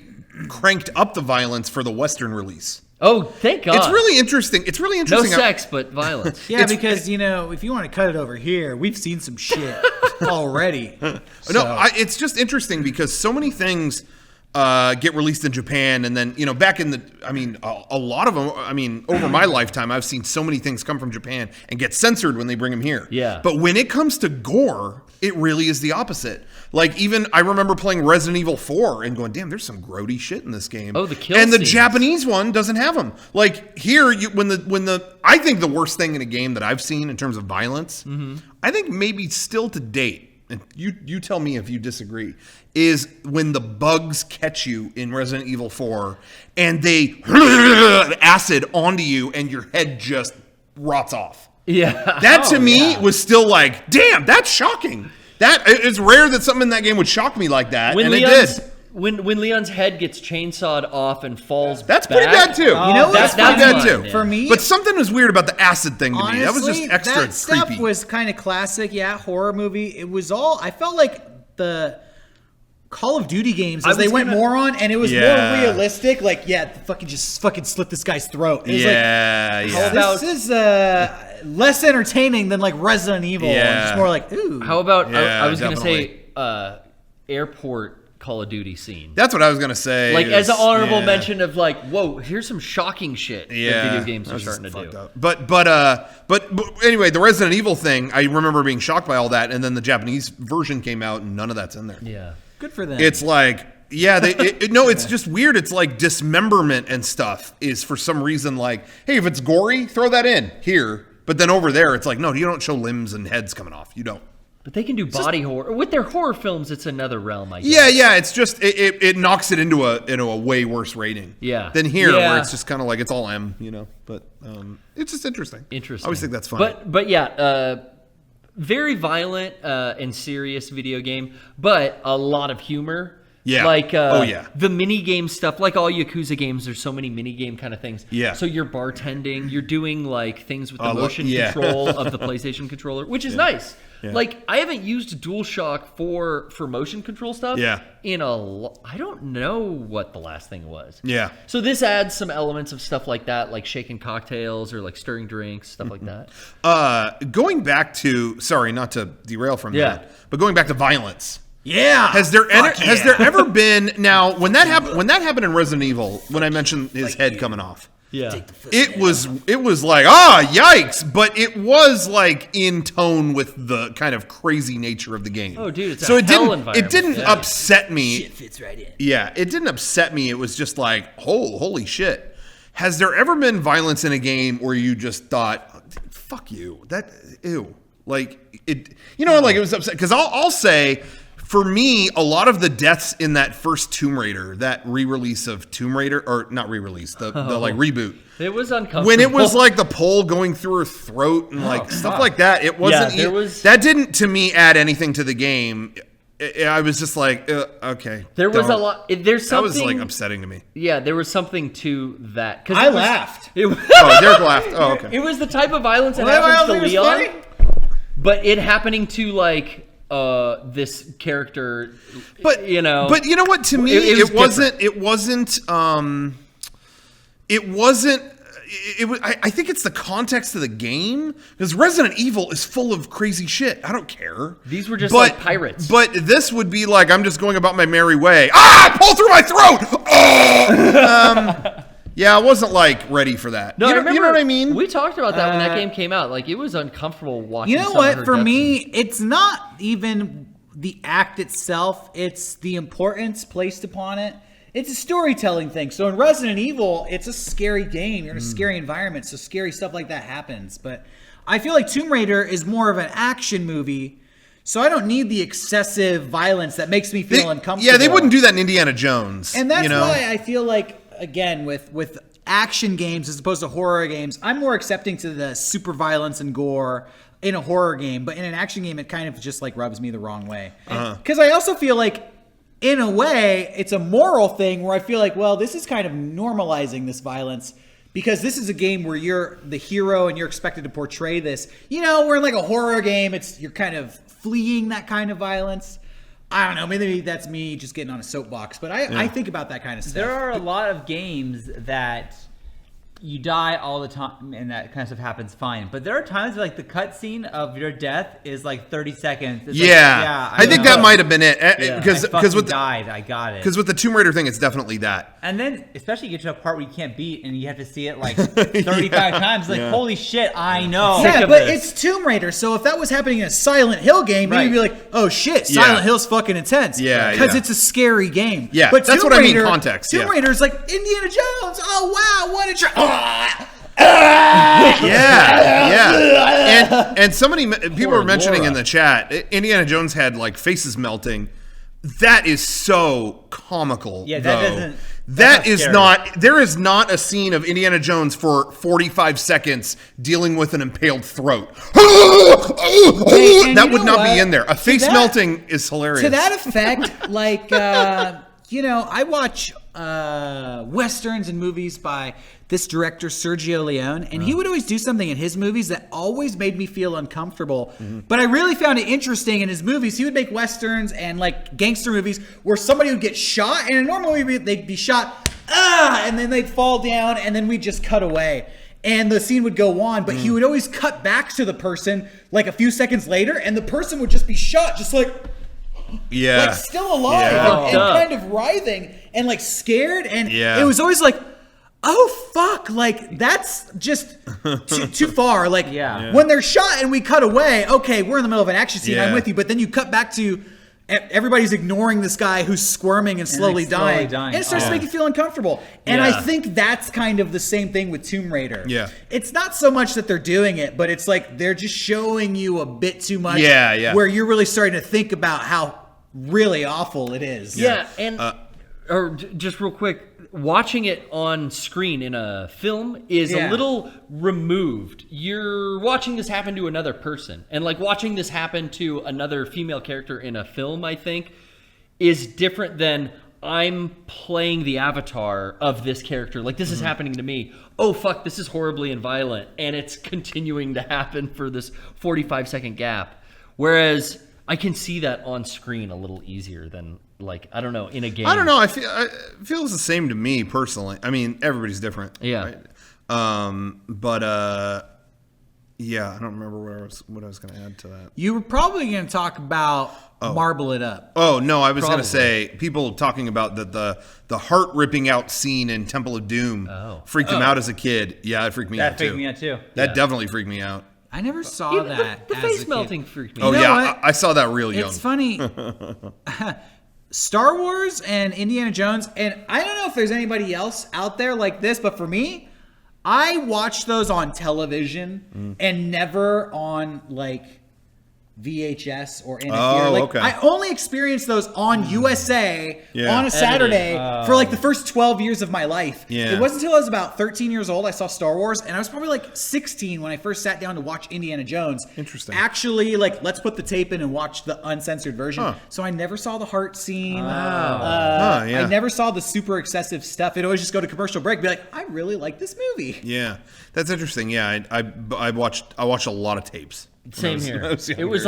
cranked up the violence for the Western release. Oh, thank God. It's really interesting. No how- sex, but violence. Yeah, because if you want to cut it over here, we've seen some shit already. No, it's just interesting because so many things get released in Japan, and then back in a lot of them. Over my lifetime, I've seen so many things come from Japan and get censored when they bring them here. Yeah. But when it comes to gore, it really is the opposite. Like even I remember playing Resident Evil 4 and going, "Damn, there's some grody shit in this game." Oh, the kill and the scenes. Japanese one doesn't have them. Like here, I think the worst thing in a game that I've seen in terms of violence, I think maybe still to date, and you tell me if you disagree, is when the bugs catch you in Resident Evil 4 and they acid onto you and your head just rots off. Yeah. That to me was still like, damn, that's shocking. It's rare that something in that game would shock me like that, and it did. When Leon's head gets chainsawed off and falls That's pretty back, bad too. That's pretty bad fine, too. yeah. For me, But something was weird about the acid thing to honestly, me. That was just extra that stuff creepy. was kind of classic, horror movie. It was all. I felt like the Call of Duty games as they went more on, and it was more realistic. Like, fucking slit this guy's throat. And it was like, this is less entertaining than like Resident Evil. Yeah. It's just more like, ooh. How about I was definitely. gonna say airport Call of Duty scene. That's what I was gonna say. Like as an honorable mention of like, whoa, here's some shocking shit that video games are That's starting to just do. fucked up. But anyway, the Resident Evil thing, I remember being shocked by all that, and then the Japanese version came out, and none of that's in there. Yeah. Good for them. It's like, it's just weird. It's like dismemberment and stuff is for some reason like, hey, if it's gory, throw that in here. But then over there, it's like, no, you don't show limbs and heads coming off. You don't. But they can do body horror. With their horror films, it's another realm, I guess. Yeah. It's just it knocks it into a way worse rating. Yeah. Than here, where it's just kind of like it's all M, But it's just interesting. Interesting. I always think that's fun. But yeah, very violent and serious video game, but a lot of humor. Yeah. Like yeah. the mini game stuff, like all Yakuza games, there's so many mini game kind of things. Yeah. So you're bartending, you're doing like things with the look, motion control of the PlayStation controller, which is nice. Yeah. Like I haven't used DualShock for motion control stuff. Yeah. I don't know what the last thing was. Yeah. So this adds some elements of stuff like that, like shaking cocktails or like stirring drinks, stuff like that. Going back to, sorry, not to derail from that, but going back to violence. Yeah. Has there ever been, now when that happened in Resident Evil, when I mentioned his head coming off, Yeah. it was like, yikes, but it was like in tone with the kind of crazy nature of the game. Oh, dude, it's so a it hell didn't environment. it didn't upset me. Shit fits right in. Yeah, it didn't upset me. It was just like, holy shit. Has there ever been violence in a game where you just thought, fuck you, ew, like it, like it was upset? Because I'll say, for me, a lot of the deaths in that first Tomb Raider, that re-release of Tomb Raider, or not re-release, the like reboot. It was uncomfortable. When it was like the pole going through her throat and like stuff like that, it wasn't. That didn't to me add anything to the game. I was just like, okay. There was a lot. There's something. That was like upsetting to me. Yeah, there was something to that. Cause I laughed. Derek laughed. Oh, okay. It was the type of violence that happens to Leon, but it happening to like this character. But you know what? To me, it wasn't. I think it's the context of the game, because Resident Evil is full of crazy shit. I don't care. These were just like pirates. But this would be like, I'm just going about my merry way. Pull through my throat. Yeah, I wasn't like ready for that. No, you know what I mean? We talked about that when that game came out. Like, it was uncomfortable watching. You know what? For me, it's not even the act itself. It's the importance placed upon it. It's a storytelling thing. So in Resident Evil, it's a scary game. You're in a scary environment, so scary stuff like that happens. But I feel like Tomb Raider is more of an action movie, so I don't need the excessive violence that makes me feel uncomfortable. Yeah, they wouldn't do that in Indiana Jones. And that's why I feel like, again, with action games as opposed to horror games, I'm more accepting to the super violence and gore in a horror game. But in an action game, it kind of just like rubs me the wrong way. Because I also feel like, in a way, it's a moral thing where I feel like, well, this is kind of normalizing this violence because this is a game where you're the hero and you're expected to portray this. You know, we're in like a horror game. You're kind of fleeing that kind of violence. I don't know. Maybe that's me just getting on a soapbox, but I think about that kind of stuff. There are a lot of games that you die all the time and that kind of stuff happens fine. But there are times where, like, the cutscene of your death is like 30 seconds. It's I think that might have been it. Because with died, I got it. Because with the Tomb Raider thing, it's definitely that. And then, especially you get to a part where you can't beat and you have to see it like 35 times. Like, holy shit, I know. Yeah, but it's Tomb Raider, so if that was happening in a Silent Hill game, you'd be like, oh shit, Silent Hill's fucking intense. Yeah, because it's a scary game. Yeah, but that's Tomb what Raider, I mean, context. Tomb Raider is like Indiana Jones. Oh wow, what a and somebody people were mentioning in the chat, Indiana Jones had like faces melting. That is so comical. Yeah, that is not. There is not a scene of Indiana Jones for 45 seconds dealing with an impaled throat. That would not be in there. A face melting is hilarious. To that effect, like I watch westerns and movies by this director Sergio Leone, and he would always do something in his movies that always made me feel uncomfortable. But I really found it interesting in his movies. He would make westerns and like gangster movies where somebody would get shot, and normally they'd be shot, and then they'd fall down, and then we'd just cut away. And the scene would go on, but he would always cut back to the person like a few seconds later, and the person would just be shot, just like still alive and kind of writhing and like scared. And it was always like, oh fuck, like that's just too far. Like when they're shot and we cut away, okay, we're in the middle of an action scene, I'm with you, but then you cut back to everybody's ignoring this guy who's squirming and slowly dying. And it starts to make you feel uncomfortable. And I think that's kind of the same thing with Tomb Raider. It's not so much that they're doing it, but it's like they're just showing you a bit too much where you're really starting to think about how really awful it is. Just real quick, watching it on screen in a film is a little removed. You're watching this happen to another person, and like watching this happen to another female character in a film, I think, is different than I'm playing the avatar of this character. Like, this is happening to me. Oh fuck, this is horribly and violent, and it's continuing to happen for this 45-second gap. Whereas I can see that on screen a little easier than, like, I don't know, in a game. I don't know. It feels the same to me personally. I mean, everybody's different. Yeah. Right? I don't remember what I was going to add to that. You were probably going to talk about Marble It Up. Oh no, I was going to say people talking about the heart ripping out scene in Temple of Doom freaked him out as a kid. Yeah, it freaked me out too. That freaked me out too. That definitely freaked me out. I never saw that. The face melting freaked me out. Oh yeah, I saw that real young. It's funny. Star Wars and Indiana Jones, and I don't know if there's anybody else out there like this, but for me, I watched those on television and never on like VHS or in a theater. Like, I only experienced those on USA on a Saturday for like the first 12 years of my life. It wasn't until I was about 13 years old I saw Star Wars, and I was probably like 16 when I first sat down to watch Indiana Jones. Interesting. Actually, like, let's put the tape in and watch the uncensored version. So I never saw the heart scene. I never saw the super excessive stuff. It'd always just go to commercial break and be like, I really like this movie. Yeah, that's interesting. Yeah, I watched a lot of tapes. Same here. It was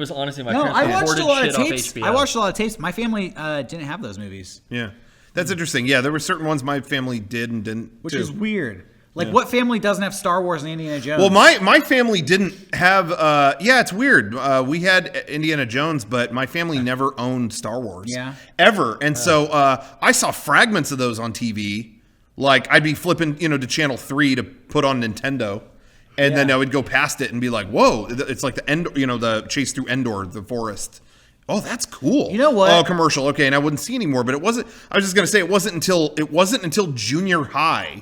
honestly my parents I watched a lot of shit tapes. off HBO. I watched a lot of tapes. My family didn't have those movies. Yeah, that's interesting. Yeah, there were certain ones my family did and didn't. Which is weird. Like, what family doesn't have Star Wars and Indiana Jones? Well, my family didn't have. It's weird. We had Indiana Jones, but my family never owned Star Wars. Ever. And so I saw fragments of those on TV. Like, I'd be flipping, to channel 3 to put on Nintendo. And then I would go past it and be like, "Whoa!" It's like the chase through Endor, the forest. Oh, that's cool. You know what? Oh, commercial. Okay, and I wouldn't see anymore. But it wasn't. I was just gonna say it wasn't until junior high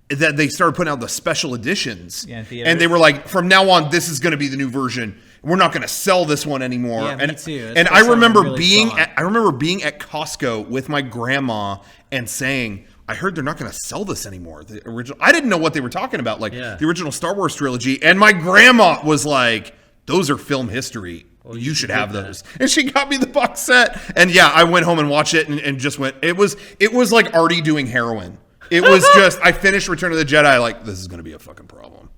that they started putting out the special editions. Yeah, in theaters. And they were like, from now on, this is going to be the new version. We're not going to sell this one anymore. Yeah, me too. And I remember being at Costco with my grandma and saying, I heard they're not going to sell this anymore. The original. I didn't know what they were talking about, like the original Star Wars trilogy. And my grandma was like, "Those are film history. You should have those." And she got me the box set. And I went home and watched it and just went. It was like Artie doing heroin. It was just, I finished Return of the Jedi like, this is going to be a fucking problem.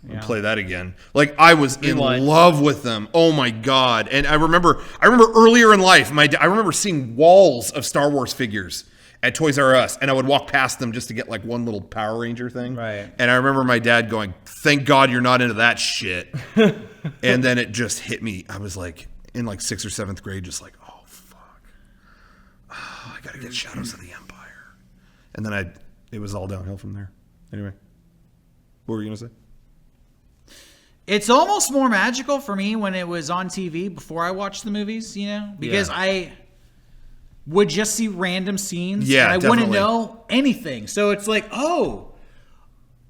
And play that again. Like, I was in love with them. Oh my God. And I remember earlier in life, I remember seeing walls of Star Wars figures at Toys R Us, and I would walk past them just to get like one little Power Ranger thing. Right. And I remember my dad going, thank God you're not into that shit. And then it just hit me. I was like, in like 6th or 7th grade, just like, oh fuck. Oh, I gotta get Shadows of the Empire. And then it was all downhill from there. Anyway. What were you gonna say? It's almost more magical for me when it was on TV before I watched the movies, you know, because I would just see random scenes and I wouldn't know anything. So it's like, oh,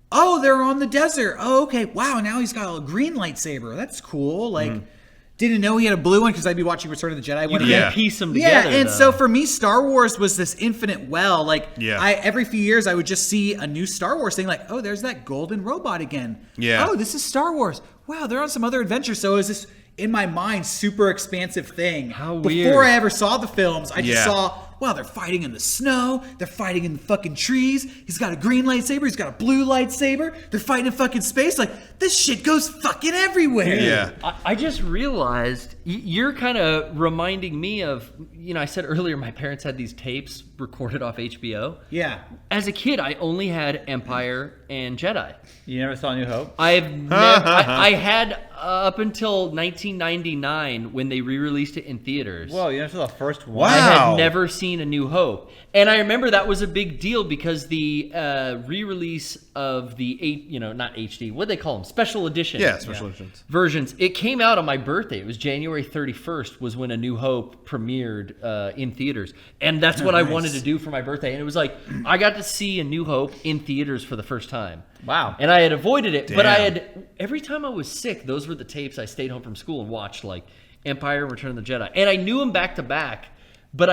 they're on the desert. Oh, okay. Wow. Now he's got a green lightsaber. That's cool. Like, didn't know he had a blue one because I'd be watching Return of the Jedi. You can't piece them together. Yeah, and so for me, Star Wars was this infinite well. Like, every few years, I would just see a new Star Wars thing. Like, oh, there's that golden robot again. Yeah. Oh, this is Star Wars. Wow, they're on some other adventure. So it was this, in my mind, super expansive thing. How weird. Before I ever saw the films, I just saw, wow, they're fighting in the snow. They're fighting in the fucking trees. He's got a green lightsaber. He's got a blue lightsaber. They're fighting in fucking space. Like, this shit goes fucking everywhere. Yeah. I just realized you're kind of reminding me of, you know, I said earlier my parents had these tapes recorded off HBO. Yeah. As a kid, I only had Empire and Jedi. You never saw New Hope? I had up until 1999 when they re-released it in theaters. Whoa, you never saw the first one? Wow. I had never seen A New Hope. And I remember that was a big deal because the re-release of the, not HD, what do they call them? Special edition. Yeah, special editions. Versions. It came out on my birthday. It was January 31st was when A New Hope premiered in theaters. And that's what I wanted to do for my birthday. And it was like, I got to see A New Hope in theaters for the first time. Wow. And I had avoided it. Damn. But every time I was sick, those were the tapes I stayed home from school and watched, like Empire and Return of the Jedi. And I knew them back to back. But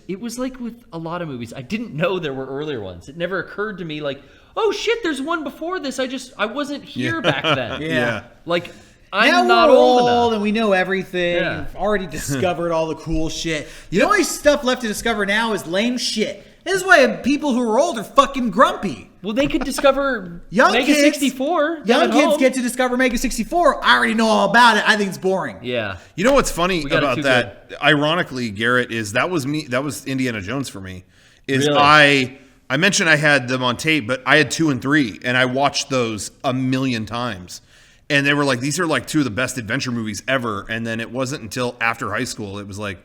it was like with a lot of movies. I didn't know there were earlier ones. It never occurred to me like, oh shit, there's one before this. I wasn't here back then. Yeah. Like, I'm now not we're old old enough. and we know everything. Yeah. We've already discovered all the cool shit. The only stuff left to discover now is lame shit. This is why people who are old are fucking grumpy. Well, they could discover Young Mega64. Young kids get to discover Mega64. I already know all about it. I think it's boring. Yeah. You know what's funny got it about too that? Ironically, Garrett, is that was me. That was Indiana Jones for me. Is Really? I mentioned I had them on tape, but I had 2 and 3, and I watched those a million times. And they were like, these are like 2 of the best adventure movies ever. And then it wasn't until after high school, it was like,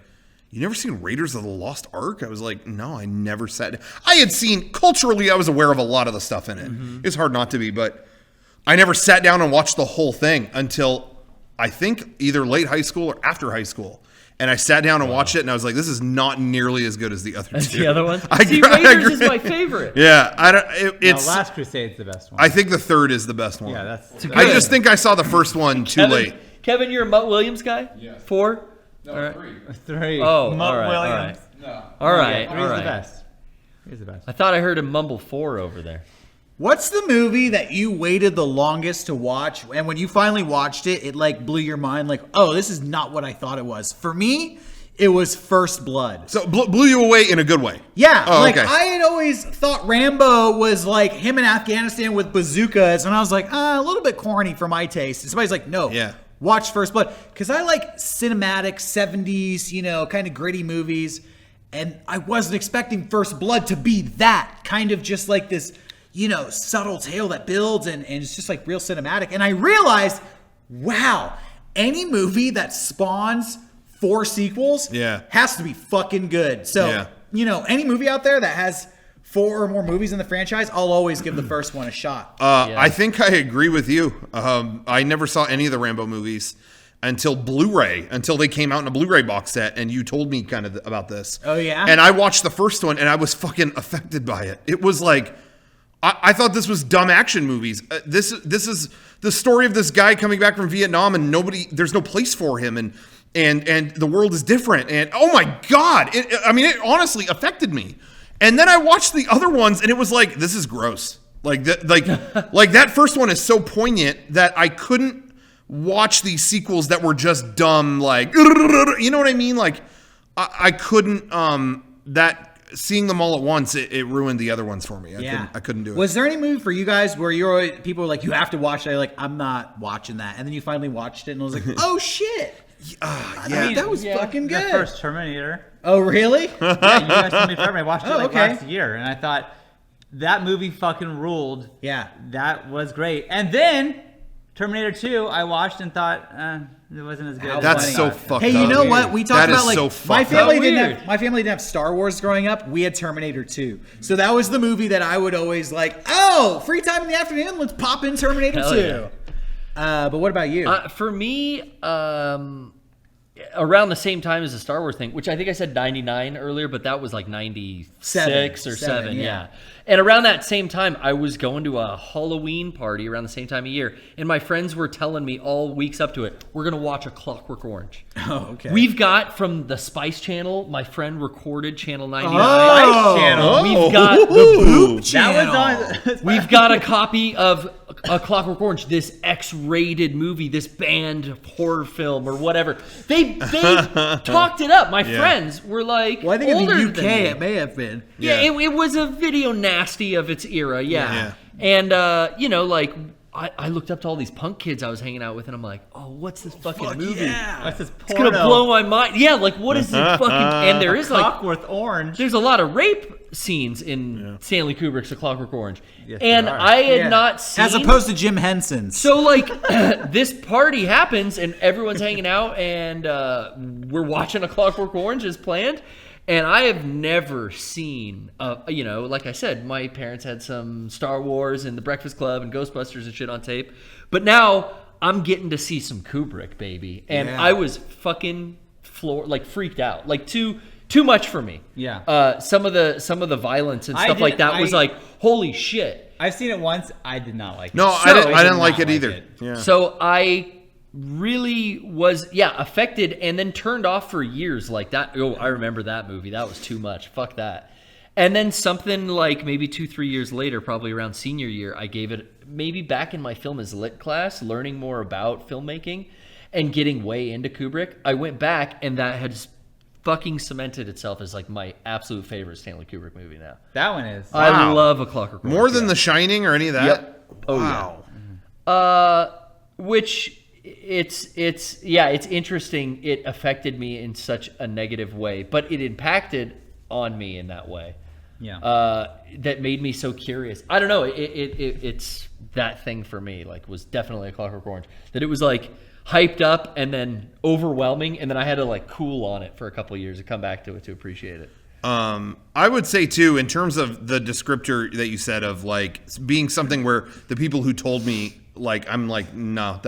you never seen Raiders of the Lost Ark? I was like, no, I never sat. I had seen, culturally, I was aware of a lot of the stuff in it. It's hard not to be, but I never sat down and watched the whole thing until I think either late high school or after high school. And I sat down and watched it, and I was like, this is not nearly as good as the other two. The other one? I Raiders is my favorite. Yeah, it's. Last Crusade's the best one. I think the third is the best one. Yeah, that's I just think I saw the first one too late. Kevin, you're a Mutt Williams guy? Yeah. 4? No, All right. 3. 3. Oh, Mutt all right, Williams. No. All right. Three's the best. Three's the best. I thought I heard him mumble 4 over there. What's the movie that you waited the longest to watch, and when you finally watched it, it like blew your mind? Like, oh, this is not what I thought it was. For me, it was First Blood. So blew you away in a good way. Yeah, Oh, like okay. I had always thought Rambo was like him in Afghanistan with bazookas, and I was like, a little bit corny for my taste. And somebody's like, no, watch First Blood, because I like cinematic 70s, kind of gritty movies, and I wasn't expecting First Blood to be that kind of just like this, subtle tale that builds and it's just like real cinematic. And I realized, wow, any movie that spawns 4 sequels has to be fucking good. So, any movie out there that has 4 or more movies in the franchise, I'll always give the first one a shot. I think I agree with you. I never saw any of the Rambo movies until Blu-ray, until they came out in a Blu-ray box set, and you told me kind of about this. Oh, yeah? And I watched the first one, and I was fucking affected by it. It was like, I thought this was dumb action movies. This is the story of this guy coming back from Vietnam, and there's no place for him, and the world is different. And oh my God, it honestly affected me. And then I watched the other ones, and it was like, this is gross. Like that first one is so poignant that I couldn't watch these sequels that were just dumb. Like, you know what I mean? Like, I couldn't. That seeing them all at once, it ruined the other ones for me. I couldn't do it. Was there any movie for you guys where people were like, you have to watch it? Like, I'm not watching that. And then you finally watched it and was like, oh shit. Yeah, I mean, that was fucking good. The first Terminator. Oh, really? Yeah, you guys told me forever. I watched it okay. last year, and I thought that movie fucking ruled. Yeah. That was great. And then Terminator 2, I watched and thought it wasn't as good. That's so fucked up. Hey, you know what? We talked That is about like so my fucked family up. didn't have Star Wars growing up. We had Terminator 2. So that was the movie that I would always like, oh, free time in the afternoon, let's pop in Terminator 2. Yeah. But what about you? For me, around the same time as the Star Wars thing, which I think I said 99 earlier, but that was like 96 or 7, yeah. And around that same time, I was going to a Halloween party around the same time of year, and my friends were telling me all weeks up to it, we're going to watch A Clockwork Orange. Oh, okay. We've got from the Spice Channel, my friend recorded Channel 99. Oh, Channel. We've got the Ooh. That was on. We've got a copy of A Clockwork Orange, this X-rated movie, this banned horror film or whatever. They talked it up. My friends were like, well, I think in older the than UK me. it may have been. Yeah, it was a video nasty of its era. Yeah. And like I looked up to all these punk kids I was hanging out with, and I'm like, oh, what's this fucking movie? Yeah. What's this It's gonna blow my mind. Yeah, like what is this fucking? And there is like Clockwork Orange. there's a lot of rape scenes in Stanley Kubrick's A Clockwork Orange, Yes, and there are. I had not seen. As opposed to Jim Henson's. So like this party happens and everyone's hanging out and we're watching A Clockwork Orange as planned, and I have never seen like I said, my parents had some Star Wars and The Breakfast Club and Ghostbusters and shit on tape, but now I'm getting to see some Kubrick, baby, and I was fucking freaked out, like too much for me. Yeah. Some of the violence and stuff like that was like, holy shit. I've seen it once. I did not like it. No, I didn't like it either. Yeah. So I really was affected and then turned off for years like that. Oh, I remember that movie. That was too much. Fuck that. And then something like maybe 2-3 years later, probably around senior year, I gave it maybe back in my film as lit class, learning more about filmmaking and getting way into Kubrick. I went back and that had fucking cemented itself as like my absolute favorite Stanley Kubrick movie now. That one is. I love A Clockwork Orange. More than The Shining or any of that? Yep. Oh, wow. Which it's interesting. It affected me in such a negative way, but it impacted on me in that way. Yeah. That made me so curious. I don't know. It's that thing for me. Like, was definitely A Clockwork Orange. That it was like hyped up and then overwhelming, and then I had to like cool on it for a couple of years to come back to it to appreciate it. I would say too, in terms of the descriptor that you said of like being something where the people who told me, like, I'm like, no,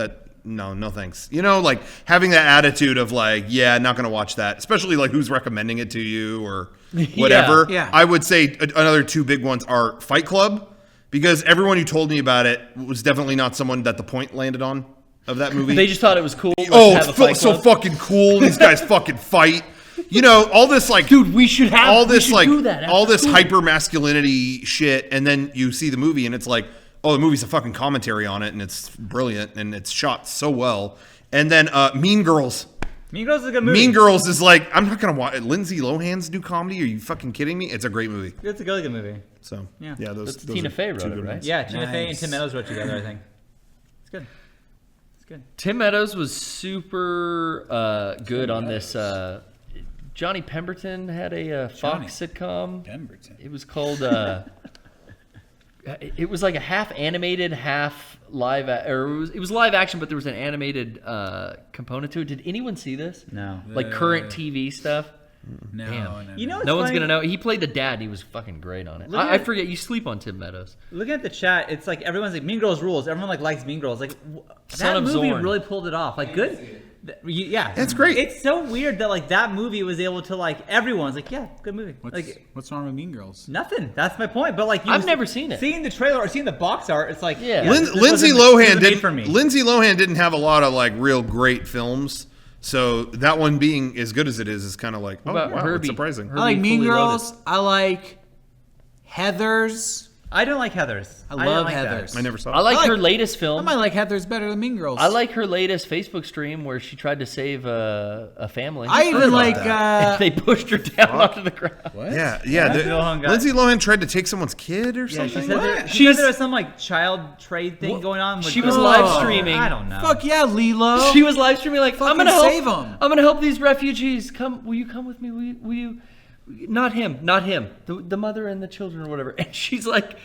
thanks. You know, like having that attitude of like, yeah, not going to watch that, especially like who's recommending it to you or whatever. Yeah. I would say another two big ones are Fight Club, because everyone who told me about it was definitely not someone that the point landed on of that movie. They just thought it was cool. It's so fucking cool. These guys fucking fight. You know, all this like, dude, we should do that all this hyper masculinity shit, and then you see the movie and it's like, oh, the movie's a fucking commentary on it, and it's brilliant, and it's shot so well. And then Mean Girls. Mean Girls is a good movie. Mean Girls is like, I'm not gonna watch Lindsay Lohan's new comedy. Are you fucking kidding me? It's a great movie. It's a really good movie. So Yeah. those. That's Tina Fey are two wrote it, good right? ones. Yeah, Tina Fey and Nice. Tim Meadows wrote together, I think. It's good. It's good. Tim Meadows was super good on this. Johnny Pemberton had a Fox sitcom. Pemberton. It was called. It was like a half animated, half live, it was live action, but there was an animated component to it. Did anyone see this? No. Like current TV stuff. No, Damn. no. You know what's No one's funny? gonna know. He played the dad. And he was fucking great on it. Look I at- forget. You sleep on Tim Meadows. Looking at the chat, it's like everyone's like Mean Girls rules. Everyone like likes Mean Girls. Like Son that of movie Zorn. really pulled it off. Like good. Yeah, It's great. It's so weird that like that movie was able to like everyone's like yeah, good movie. What's wrong with Mean Girls? Nothing. That's my point. But like I've never seen it. Seeing the trailer or seeing the box art, it's like Yeah. this Lindsay wasn't Lohan made for me. Lindsay Lohan didn't have a lot of like real great films. So that one being as good as it is kind of like, oh about wow, Herbie? it's surprising. I like Herbie Mean Fully Girls. Loaded. I like Heathers. I don't like Heathers. I don't love like that. Heathers. I never saw I it. like her latest I film. might like Heathers better than Mean Girls. I like her latest Facebook stream where she tried to save a family. I even like. they pushed her down onto the ground. What? Yeah. Lindsay Lohan got- Lindsay Lohan tried to take someone's kid or Yeah, something. she said there was some like child trade thing going on. With She was the- live streaming. I don't know. Fuck yeah, Lilo. She was live streaming like, I'm Fucking gonna help. save 'em. I'm gonna help these refugees. Come, will you come with me? Will you? Not him. The mother and the children or whatever. And she's like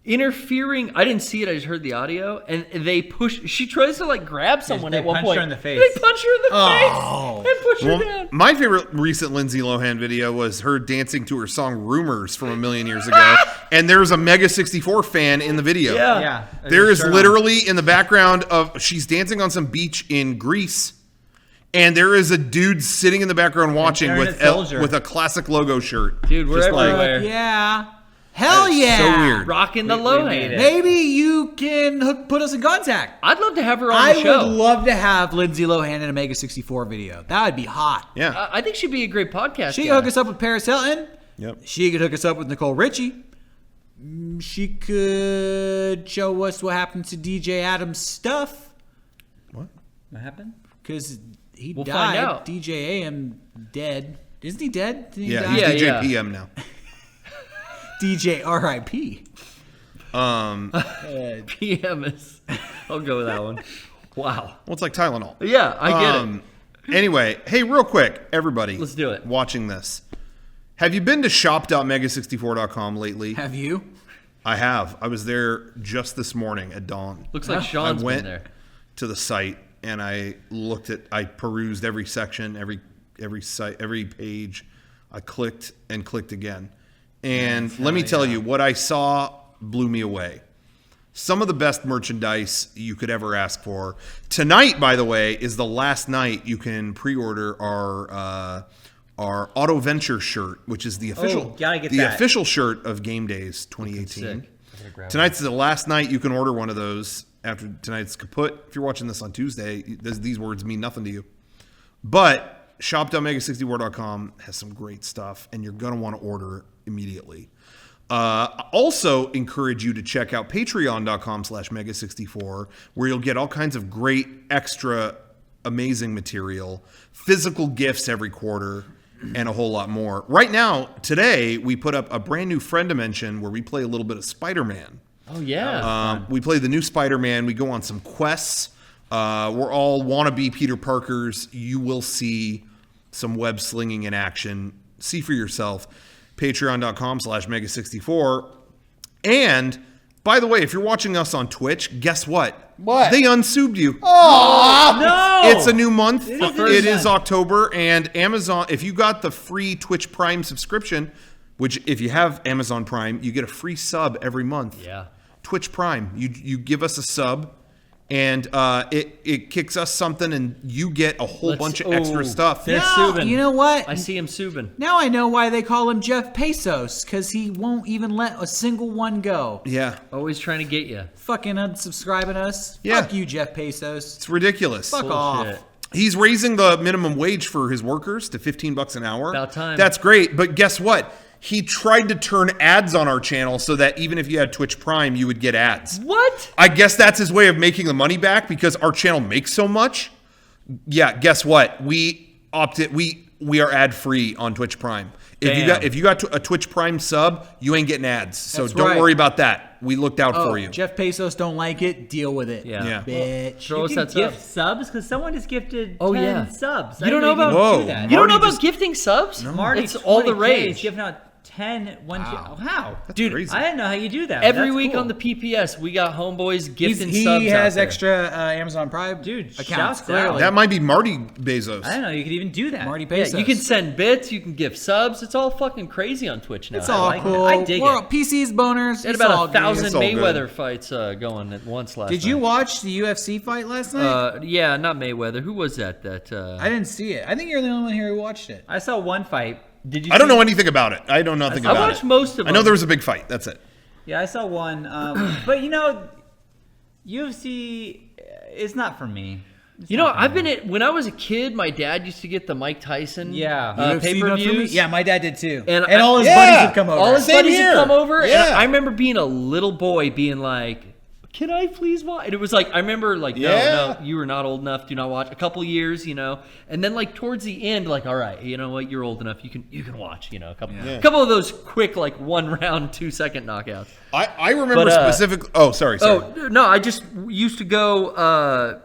interfering. I didn't see it. I just heard the audio. And they push. She tries to like grab someone they at one punch point. her in the face. They punch her in the face and push her Well, down. my favorite recent Lindsay Lohan video was her dancing to her song "Rumors" from a million years ago, and there's a Mega64 fan in the video. Yeah. There is Shirt on. literally in the background of she's dancing on some beach in Greece, and there is a dude sitting in the background watching Internet with soldier. with a classic logo shirt. Dude, we're Just like- everywhere. Yeah. Hell It's yeah. so weird. Rocking the We Lohan. made it. Maybe you can put us in contact. I'd love to have her on I the show. would love to have Lindsay Lohan in a Mega64 video. That would be hot. Yeah. I think she'd be a great podcast. She guest. could hook us up with Paris Hilton. Yep. She could hook us up with Nicole Richie. She could show us what happened to DJ Adams' stuff. What? What happened? Because he We'll died. find out. DJ AM dead. Isn't he dead? Didn't he Yeah. die? He's Yeah, DJ yeah. PM now. DJ RIP. PM is. I'll go with that one. Wow. Well, it's like Tylenol. Yeah, I get it. Anyway, hey, real quick, everybody. Let's do it. Watching this. Have you been to shop.mega64.com lately? Have you? I have. I was there just this morning at dawn. Looks like Sean's I went been there. to the site and I perused every section, every site, every page. I clicked and clicked again. And let me tell you, what I saw blew me away. Some of the best merchandise you could ever ask for. Tonight, by the way, is the last night you can pre-order our Auto Venture shirt, which is the official gotta get that. official shirt of Game Days 2018. Tonight's the last night you can order one of those after tonight's kaput. If you're watching this on Tuesday, these words mean nothing to you. But shop.mega64.com has some great stuff, and you're going to want to order immediately. I also encourage you to check out patreon.com/mega64, where you'll get all kinds of great, extra, amazing material, physical gifts every quarter, and a whole lot more. Right now, today, we put up a brand new Friend Dimension where we play a little bit of Spider-Man. Oh, yeah. We play the new Spider-Man. We go on some quests. We're all wannabe Peter Parkers. You will see some web slinging in action. See for yourself. Patreon.com/Mega64. And, by the way, if you're watching us on Twitch, guess what? What? They unsubbed you. No! It's a new month. is It is October, and Amazon, if you got the free Twitch Prime subscription, which if you have Amazon Prime, you get a free sub every month. Yeah. Twitch Prime. You give us a sub, and it kicks us something, and you get a whole bunch of extra stuff. There's No, Subin. you know what? I see him Subin. Now I know why they call him Jeff Bezos, because he won't even let a single one go. Yeah, Always trying to get you. Fucking unsubscribing us. Yeah. Fuck you, Jeff Bezos. it's ridiculous. Fuck Bullshit. off. He's raising the minimum wage for his workers to $15 an hour. About time. That's great, but guess what? He tried to turn ads on our channel so that even if you had Twitch Prime, you would get ads. What? I guess that's his way of making the money back because our channel makes so much. Yeah, guess what? We opted. We are ad free on Twitch Prime. If you got a Twitch Prime sub, you ain't getting ads. So That's don't right. worry about that. We looked out for you. Jeff Bezos don't like it. Deal with it. Yeah. Yeah. Bitch. Throw You us can that gift sub. subs because someone just gifted 10 Oh, yeah. subs. You don't know about- Whoa. Do that. You don't know Marty about gifting subs? Marty, It's all the 20K rage. is giving out 10 one. Wow. How? Dude, crazy. I didn't know how you do that. Every That's week cool. on the PPS, we got homeboys gifting He subs has out there. extra Amazon Prime Dude, accounts. shouts Clearly. out. That might be Marty Bezos. I didn't know you could even do that. Marty Yeah, Bezos. you can send bits, you can give subs. It's all fucking crazy on Twitch now. It's all like it. cool. I dig We're it. PCs boners. They had It's all about good. 1,000 It's all good. Mayweather fights going at once last Did night. you watch the UFC fight last night? Yeah, not Mayweather. Who was that? I didn't see it. I think you're the only one here who watched it. I saw one fight. Did you? I don't see know it? anything about it. I know nothing I about watched it. most of I them. know there was a big fight. That's it. Yeah, I saw one. But you know, UFC is not for me. You know, when I was a kid, my dad used to get the Mike Tyson UFC pay-per-views. Yeah, my dad did too. And all his buddies would come over. All his buddies would come over. Yeah. And I remember being a little boy being like, can I please watch? And it was like, I remember like, no, you were not old enough. Do not watch. A couple years, you know. And then like towards the end, like, all right, you know what? You're old enough. You can watch, you know, a couple of those quick, like 1 round, 2-second knockouts. I remember specifically. Oh, sorry. Oh, no, I just used to go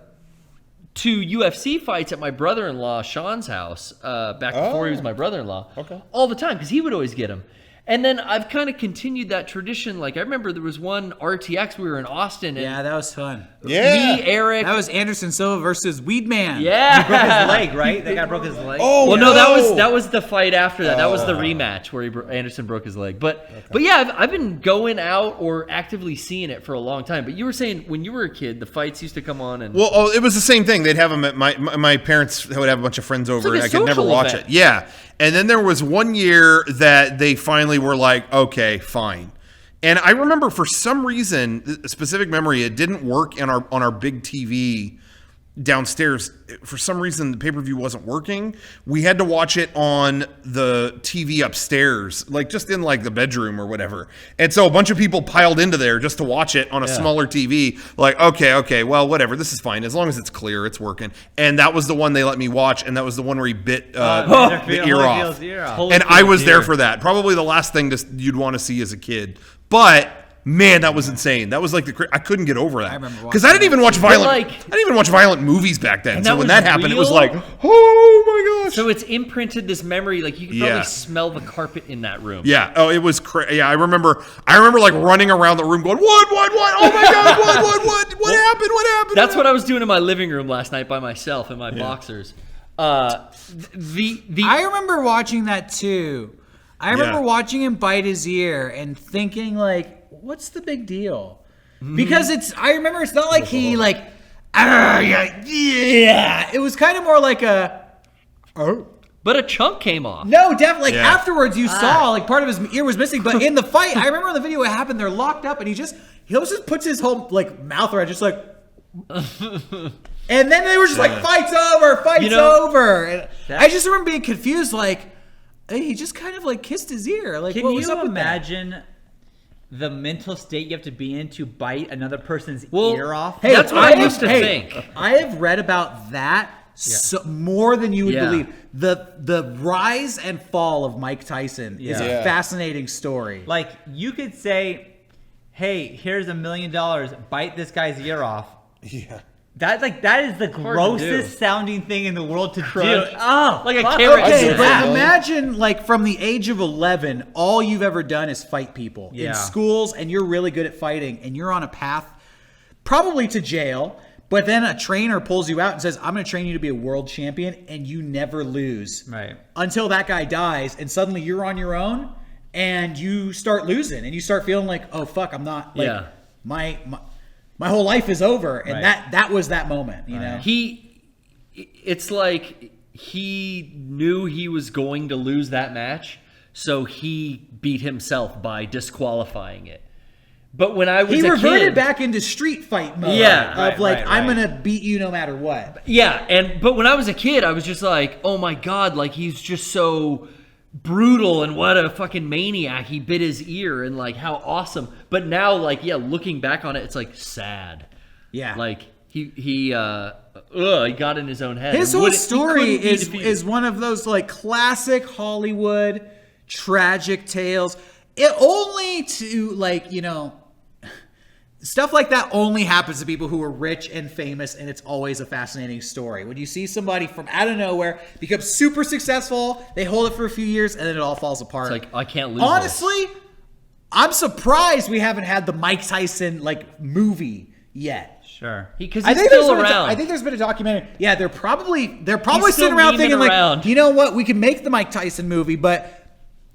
to UFC fights at my brother-in-law, Sean's house, back before he was my brother-in-law. Okay. All the time, because he would always get them. And then I've kind of continued that tradition. Like, I remember there was one RTX, we were in Austin. And Yeah, that was fun. Yeah. Me, Eric. That was Anderson Silva versus Weedman. Yeah. He broke his leg, right? That guy broke his leg. Oh, Well, no, that was the fight after that. That was the rematch where Anderson broke his leg. But yeah, I've been going out or actively seeing it for a long time. But you were saying when you were a kid, the fights used to come on and Well, it was the same thing. They'd have them at my parents would have a bunch of friends over, like and a I could never social watch event. it. Yeah, and then there was one year that they finally were like, okay, fine. And I remember for some reason, a specific memory, it didn't work on our big TV downstairs. For some reason, the pay-per-view wasn't working. We had to watch it on the TV upstairs, like just in like the bedroom or whatever. And so a bunch of people piled into there just to watch it on a smaller TV. Like, okay, well, whatever. This is fine. As long as it's clear, it's working. And that was the one they let me watch. And that was the one where he bit the ear off. And I was there for that. Probably the last thing you'd want to see as a kid. But man, that was insane. That was like I couldn't get over that. I remember because I didn't even watch violent. like- I didn't even watch violent movies back then. And So that when was that happened, it was real? like, oh my gosh. So it's imprinted this memory, like you can Yeah. probably smell the carpet in that room. Yeah. Oh, it was crazy. Yeah, I remember like running around the room going, what? Oh my god, what happened? What happened? That's what I was doing in my living room last night by myself in my boxers. I remember watching that too. I remember watching him bite his ear and thinking like, what's the big deal? Because I remember it's not like he like, yeah. It was kind of more like But a chunk came off. no, definitely. Like Yeah. afterwards, you saw like part of his ear was missing. But in the fight, I remember in the video what happened. They're locked up, and he always just puts his whole like mouth around, just like. And then they were just like, fight's over. And I just remember being confused, like, hey, he just kind of like kissed his ear. Like, Can what was you up with that? imagine the mental state you have to be in to bite another person's Well, ear off? Hey, That's what I used to think. I have read about that more than you would Yeah. believe. The rise and fall of Mike Tyson is a Yeah. fascinating story. Like, you could say, hey, here's $1 million, bite this guy's ear off. Yeah. That is the to do. grossest sounding thing in the world to Crunch. do. Oh, Like a fuck. carrot. Okay, I'd but say imagine like from the age of 11, all you've ever done is fight people Yeah. in schools, and you're really good at fighting, and you're on a path probably to jail. But then a trainer pulls you out and says, I'm going to train you to be a world champion, and you never lose. Right. Until that guy dies, and suddenly you're on your own, and you start losing, and you start feeling like, oh, fuck, I'm not, like, my whole life is over. And Right. that was that moment, you know? It's like he knew he was going to lose that match, so he beat himself by disqualifying it. But when I was He a reverted kid, back into street fight mode. Yeah, Of like, right. I'm going to beat you no matter what. but when I was a kid, I was just like, oh my god, like he's just so brutal and what a fucking maniac. He bit his ear and like how awesome. But now, like, looking back on it, it's like sad. Yeah. Like he got in his own head. His And whole he story couldn't be is defeated. one of those like classic Hollywood tragic tales. It only to like, you know, stuff like that only happens to people who are rich and famous, and it's always a fascinating story. When you see somebody from out of nowhere become super successful, they hold it for a few years, and then it all falls apart. It's like, I can't lose Honestly, I'm surprised we haven't had the Mike Tyson like movie yet. Sure. Because I he's think still there's been around. I think there's been a documentary. Yeah, they're probably He's sitting still around memeing thinking around. like, you know what, we can make the Mike Tyson movie, but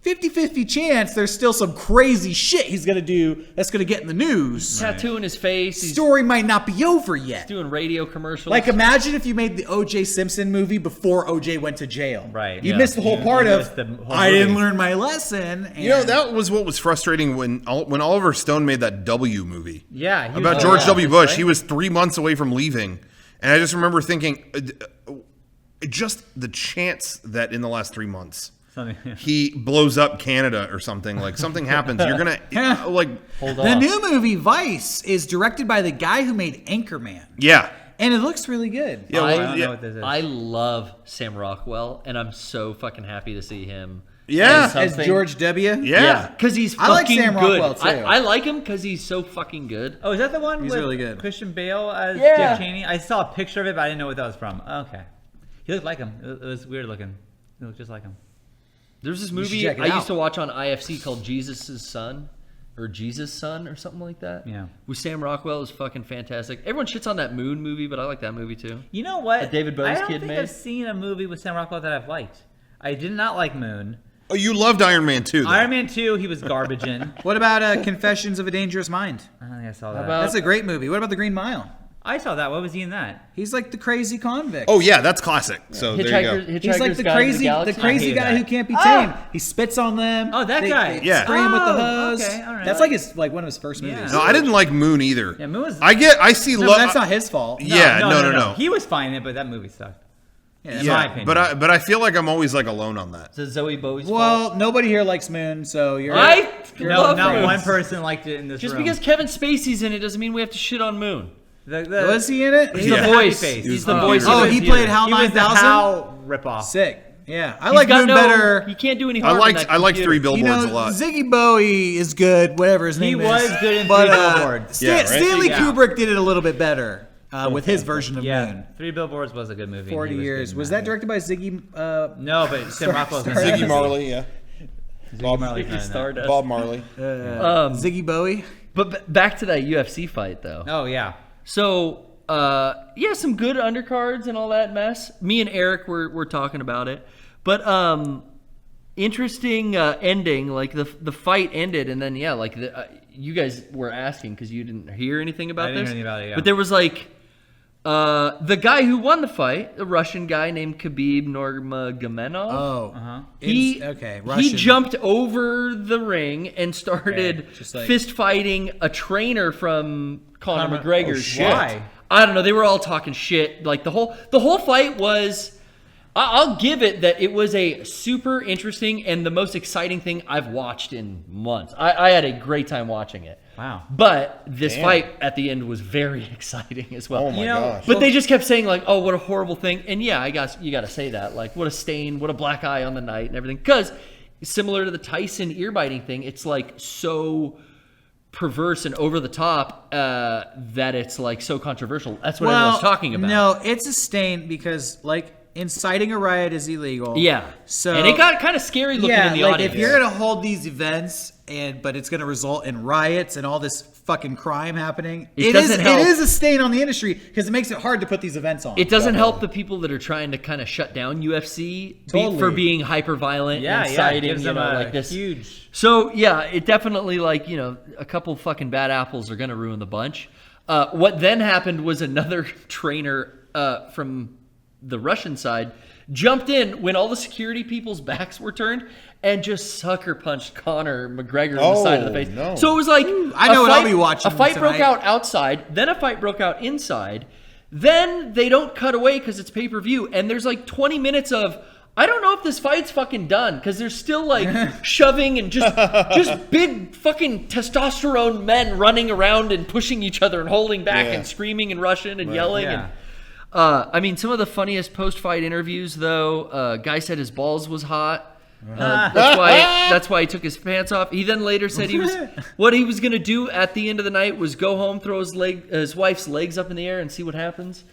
50-50 chance there's still some crazy shit he's gonna do that's gonna get in the news. Tattoo in his face. He's Story might not be over yet. doing radio commercials. Like, imagine if you made the O.J. Simpson movie before O.J. went to jail. Right. You Yeah. missed the whole part You of, missed the whole I didn't movie. learn my lesson. And You know, that was what was frustrating when Oliver Stone made that W movie Yeah. he was about all George about W. this, Bush. right? He was 3 months away from leaving, And I just remember thinking, just the chance that in the last 3 months he blows up Canada or something, like something happens. You're going to like Hold The on. new movie Vice is directed by the guy who made Anchorman. yeah. And it looks really good. Yeah, I well, don't yeah. know what this is. I love Sam Rockwell, and I'm so fucking happy to see him. Yeah. As George W. Yeah. Because he's I like fucking Sam good. Rockwell, too. I like him because he's so fucking good. Oh, is that the one He's with really good. Christian Bale as Yeah. Dick Cheney? I saw a picture of it, but I didn't know what that was from. Okay. He looked like him. It was weird looking. He looked just like him. There's this should movie check it I out. used to watch on IFC called Jesus' Son. Or Jesus' Son or something like that. Yeah. With Sam Rockwell is fucking fantastic. Everyone shits on that Moon movie, but I like that movie too. You know what? That David Bowie's I don't kid think made? I've seen a movie with Sam Rockwell that I've liked. I did not like Moon. Oh, you loved Iron Man 2, though. Iron Man 2, he was garbage in. What about Confessions of a Dangerous Mind? I don't think I saw that. about- That's a great movie. What about The Green Mile? I saw that. What was he in that? He's like the crazy convict. Oh, yeah, that's classic. So there you go. He's like the crazy I guy hated who that. can't be Oh! tamed. He spits on them. Oh, that guy. They Yeah. spray him with the Oh, hose. okay, all right. That's like his one of his first movies. Yeah. No, I didn't like Moon either. Yeah, Moon was- I see No, love. that's not his fault. Yeah, no. He was fine in it, but that movie sucked. Yeah, in Yeah, my opinion. but I feel like I'm always like alone on that. Is Zoe Bowie's fault? Well, nobody here likes Moon, so you're. I No, love not Moon. one person liked it in this Just room. because Kevin Spacey's in it doesn't mean we have to shit on Moon. Was he in it? He's Yeah. the voice. He's He's the the voice. Oh, he played Hal He was the 9000. Hal ripoff. Sick. Yeah, I He's like got Moon no- better. He can't do any I harm. liked Three Billboards You know, a lot. Ziggy Bowie is good. Whatever his name is. was good in but, Three Billboards. Yeah, right? Stanley Yeah. Kubrick did it a little bit better with his version of Yeah, Moon. 3 Billboards was a good movie. 40 He was years. good in Was that directed by Ziggy? No, but Sam Rockwell's in sorry. that. Ziggy Marley, yeah. Ziggy Marley's not in that. Stardust. Bob Marley. Ziggy Bowie. But back to that UFC fight though. Oh yeah. So yeah, some good undercards and all that mess. Me and Eric were talking about it, but interesting ending. Like the fight ended, and then yeah, like you guys were asking because you didn't hear anything about I didn't this. hear anything about it, yeah. But there was like the guy who won the fight, a Russian guy named Khabib Nurmagomedov. Oh. He Okay. he Russian. jumped over the ring and started just like- fist fighting a trainer from Conor McGregor's shit. Why? I don't know. They were all talking shit. Like the whole fight was. I'll give it that it was a super interesting and the most exciting thing I've watched in months. I had a great time watching it. Wow. But this fight at the end was very exciting as well. Oh my You know, gosh. But they just kept saying like, "Oh, what a horrible thing," and yeah, I guess you got to say that. Like, what a stain, what a black eye on the night, and everything. Because similar to the Tyson ear biting thing, it's like so perverse and over the top that it's like so controversial. That's what everyone's talking about. No, it's a stain because like inciting a riot is illegal. Yeah. So and it got kind of scary looking yeah, in the like audience. if you're gonna hold these events but it's gonna result in riots and all this fucking crime happening, It doesn't help. It is a stain on the industry because it makes it hard to put these events on. It doesn't help the people that are trying to kind of shut down UFC Totally. for being hyper violent Yeah, and yeah. It inciting, gives you them know, a like this. huge. So yeah, it definitely like a couple fucking bad apples are gonna ruin the bunch. What then happened was another trainer from the Russian side jumped in when all the security people's backs were turned and just sucker punched Conor McGregor in the side of the face. no. So it was like I know what I'll be watching A fight broke tonight. out outside, then a fight broke out inside. Then they don't cut away because it's pay-per-view, and there's like 20 minutes of I don't know if this fight's fucking done because there's still like shoving and just big fucking testosterone men running around and pushing each other and holding back Yeah. and screaming and Russian and yelling. Yeah. And I mean, some of the funniest post-fight interviews though, guy said his balls was hot. That's why he took his pants off. He then later said what he was gonna do at the end of the night was go home, throw his wife's legs up in the air, and see what happens.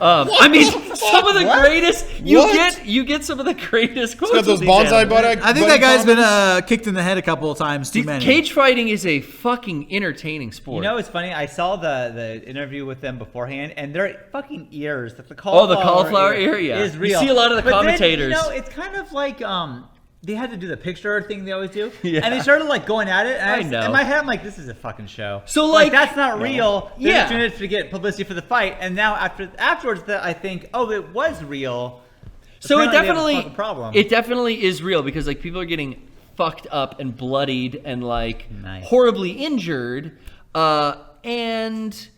I mean, some of the greatest you get some of the greatest quotes. Got those with these bonsai animals. butt. I think that guy's been kicked in the head a couple of times too Dude, many. cage fighting is a fucking entertaining sport. You know, it's funny. I saw the interview with them beforehand, and their fucking ears. The cauliflower, the cauliflower ear, yeah. is You real. see a lot of the But then, commentators. it's kind of like they had to do the picture thing they always do, Yeah. and they started like going at it. And I know. In my head, I'm like, this is a fucking show. So, like- that's not real. They're Yeah. just doing it to get publicity for the fight. And now afterwards, I think, oh, it was real. So it Apparently they have a definitely fucking problem. it definitely is real because like people are getting fucked up and bloodied and like Nice. horribly injured, and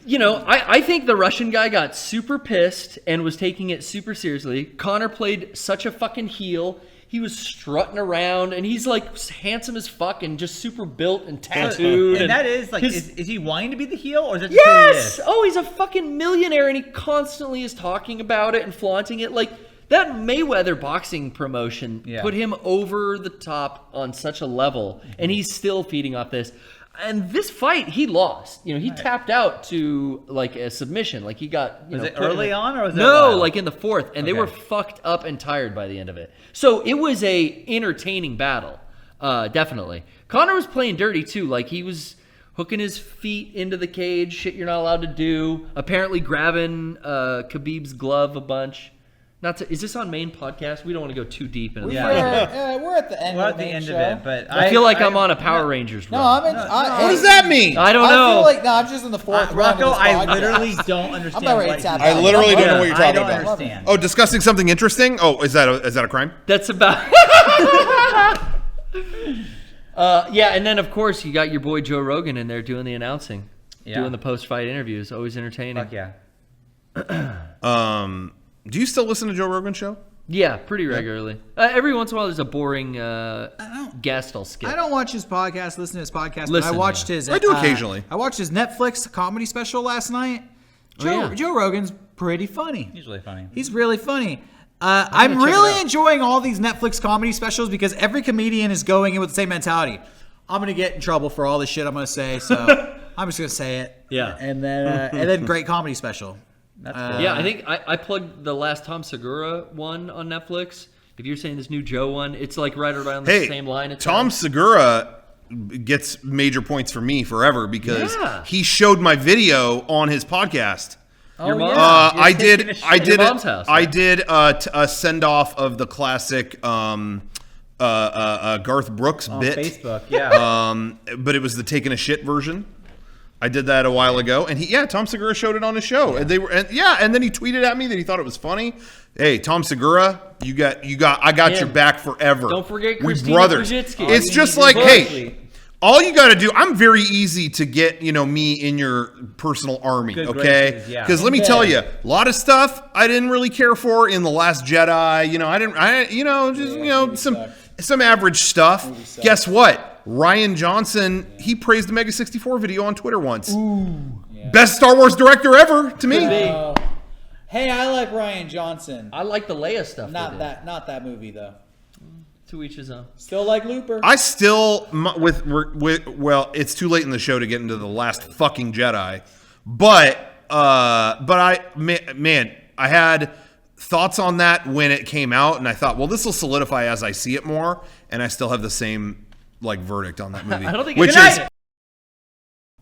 You know, I think the Russian guy got super pissed and was taking it super seriously. Connor played such a fucking heel. He was strutting around, and he's like handsome as fuck and just super built and tattooed. And that is like, is he wanting to be the heel, or is that just Yes! who he is? Oh, he's a fucking millionaire, and he constantly is talking about it and flaunting it. Like, that Mayweather boxing promotion put him over the top on such a level, and he's still feeding off this. And this fight, he lost. You know, he tapped out to like a submission. Like he got. Was it early on, or was it no? Like in the fourth, and they were fucked up and tired by the end of it. So it was a entertaining battle, definitely. Connor was playing dirty too. Like he was hooking his feet into the cage. Shit, you're not allowed to do. Apparently grabbing Khabib's glove a bunch. Is this on main podcast? We don't want to go too deep into that. We're at the end. We're of at the main end show. of it, but I feel like I'm on a Power Rangers run. No, I'm in. What does that mean? I don't I know. feel like I'm just in the fourth round. Rocco, of this I podcast. literally don't understand. I'm not ready what to tap he's out. I literally don't know doing. what you're I talking don't about. understand. Oh, discussing something interesting? Oh, is that a crime? That's about. Yeah, and then of course you got your boy Joe Rogan in there doing the announcing, doing the post-fight interviews. Always entertaining. Fuck yeah. Do you still listen to Joe Rogan's show? Yeah, pretty regularly. Every once in a while, there's a boring guest I'll skip. I don't watch his podcast, listen to his podcast, but Listen, I watched his. I do occasionally. I watched his Netflix comedy special last night. yeah. Joe Rogan's pretty funny. Usually funny. He's really funny. I'm check it really out. enjoying all these Netflix comedy specials because every comedian is going in with the same mentality. I'm gonna get in trouble for all this shit I'm gonna say, so I'm just gonna say it. Yeah. And then great comedy special. That's cool. Yeah, I think I plugged the last Tom Segura one on Netflix. If you're saying this new Joe one, it's like right around the Hey, same line. It's Tom on. Segura gets major points for me forever because Yeah. he showed my video on his podcast. Your mom? I taking did. a shit I at did. your mom's house, I right? did a send off of the classic Garth Brooks On bit. Facebook, yeah. But it was the taking a shit version. I did that a while ago, and Tom Segura showed it on his show, and and then he tweeted at me that he thought it was funny. Hey, Tom Segura, I got Yeah. your back forever. Don't forget we Christina brothers. Pajitsky. It's just like, hey, all you got to do. I'm very easy to get, me in your personal army, Good okay? graces, yeah. Because let me tell you, a lot of stuff I didn't really care for in The Last Jedi. Some average stuff. Guess what? Ryan Johnson, he praised the Mega64 video on Twitter once. Best Star Wars director ever to me. Hey, I like Ryan Johnson. I like the Leia stuff. Not that movie though. To each his own. Still like Looper. I still well, it's too late in the show to get into the last fucking Jedi, but I had thoughts on that when it came out, and I thought, well, this will solidify as I see it more, and I still have the same verdict on that movie. I don't think which it's is.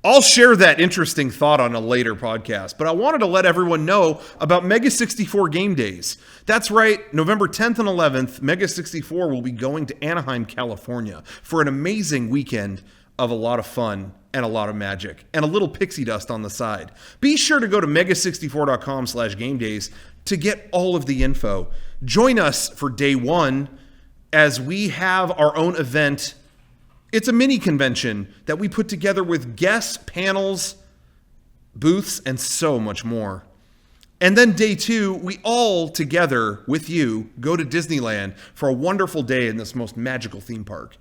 I'll share that interesting thought on a later podcast, but I wanted to let everyone know about Mega64 Game Days. That's right, November 10th and 11th, Mega64 will be going to Anaheim, California for an amazing weekend of a lot of fun and a lot of magic and a little pixie dust on the side. Be sure to go to mega64.com/gamedays to get all of the info. Join us for day one as we have our own event. It's a mini convention that we put together with guests, panels, booths, and so much more. And then day two, we all together with you go to Disneyland for a wonderful day in this most magical theme park.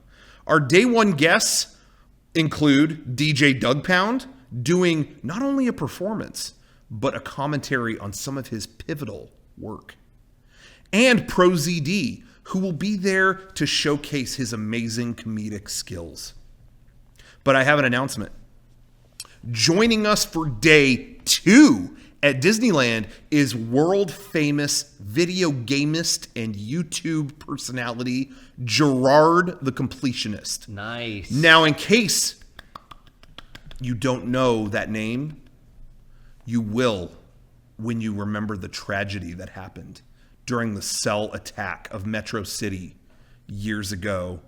Our day one guests include DJ Doug Pound doing not only a performance, but a commentary on some of his pivotal work. And Pro ZD, who will be there to showcase his amazing comedic skills. But I have an announcement. Joining us for day two at Disneyland is world-famous video gamist and YouTube personality Gerard the Completionist. Nice. Now, in case you don't know that name, you will when you remember the tragedy that happened during the cell attack of Metro City years ago.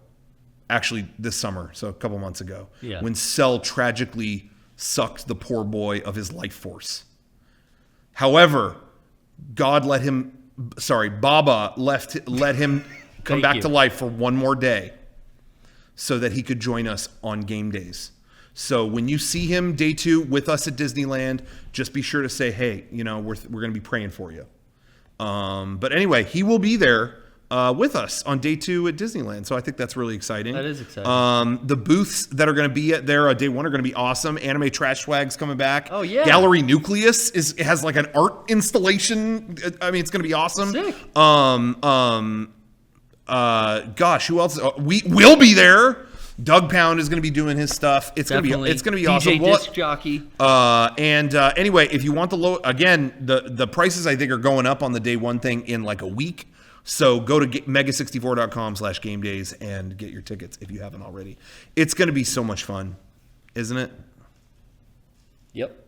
Actually, this summer, so a couple months ago, when Cell tragically sucked the poor boy of his life force. However, Baba let him come back to life for one more day so that he could join us on game days. So when you see him day 2 with us at Disneyland, just be sure to say, hey, you know, we're going to be praying for you. But anyway, he will be there with us on day 2 at Disneyland. So I think that's really exciting. That is exciting. The booths that are going to be at there day 1 are going to be awesome. Anime Trash Swag's coming back. Oh, yeah. Gallery Nucleus has like an art installation. I mean, it's going to be awesome. Sick. Gosh, who else? We will be there. Doug Pound is going to be doing his stuff. It's going to be DJ awesome. Disc Jockey. Anyway, if you want the prices I think are going up on the day 1 thing in like a week. So go to mega64.com/game days and get your tickets if you haven't already. It's going to be so much fun, isn't it? Yep.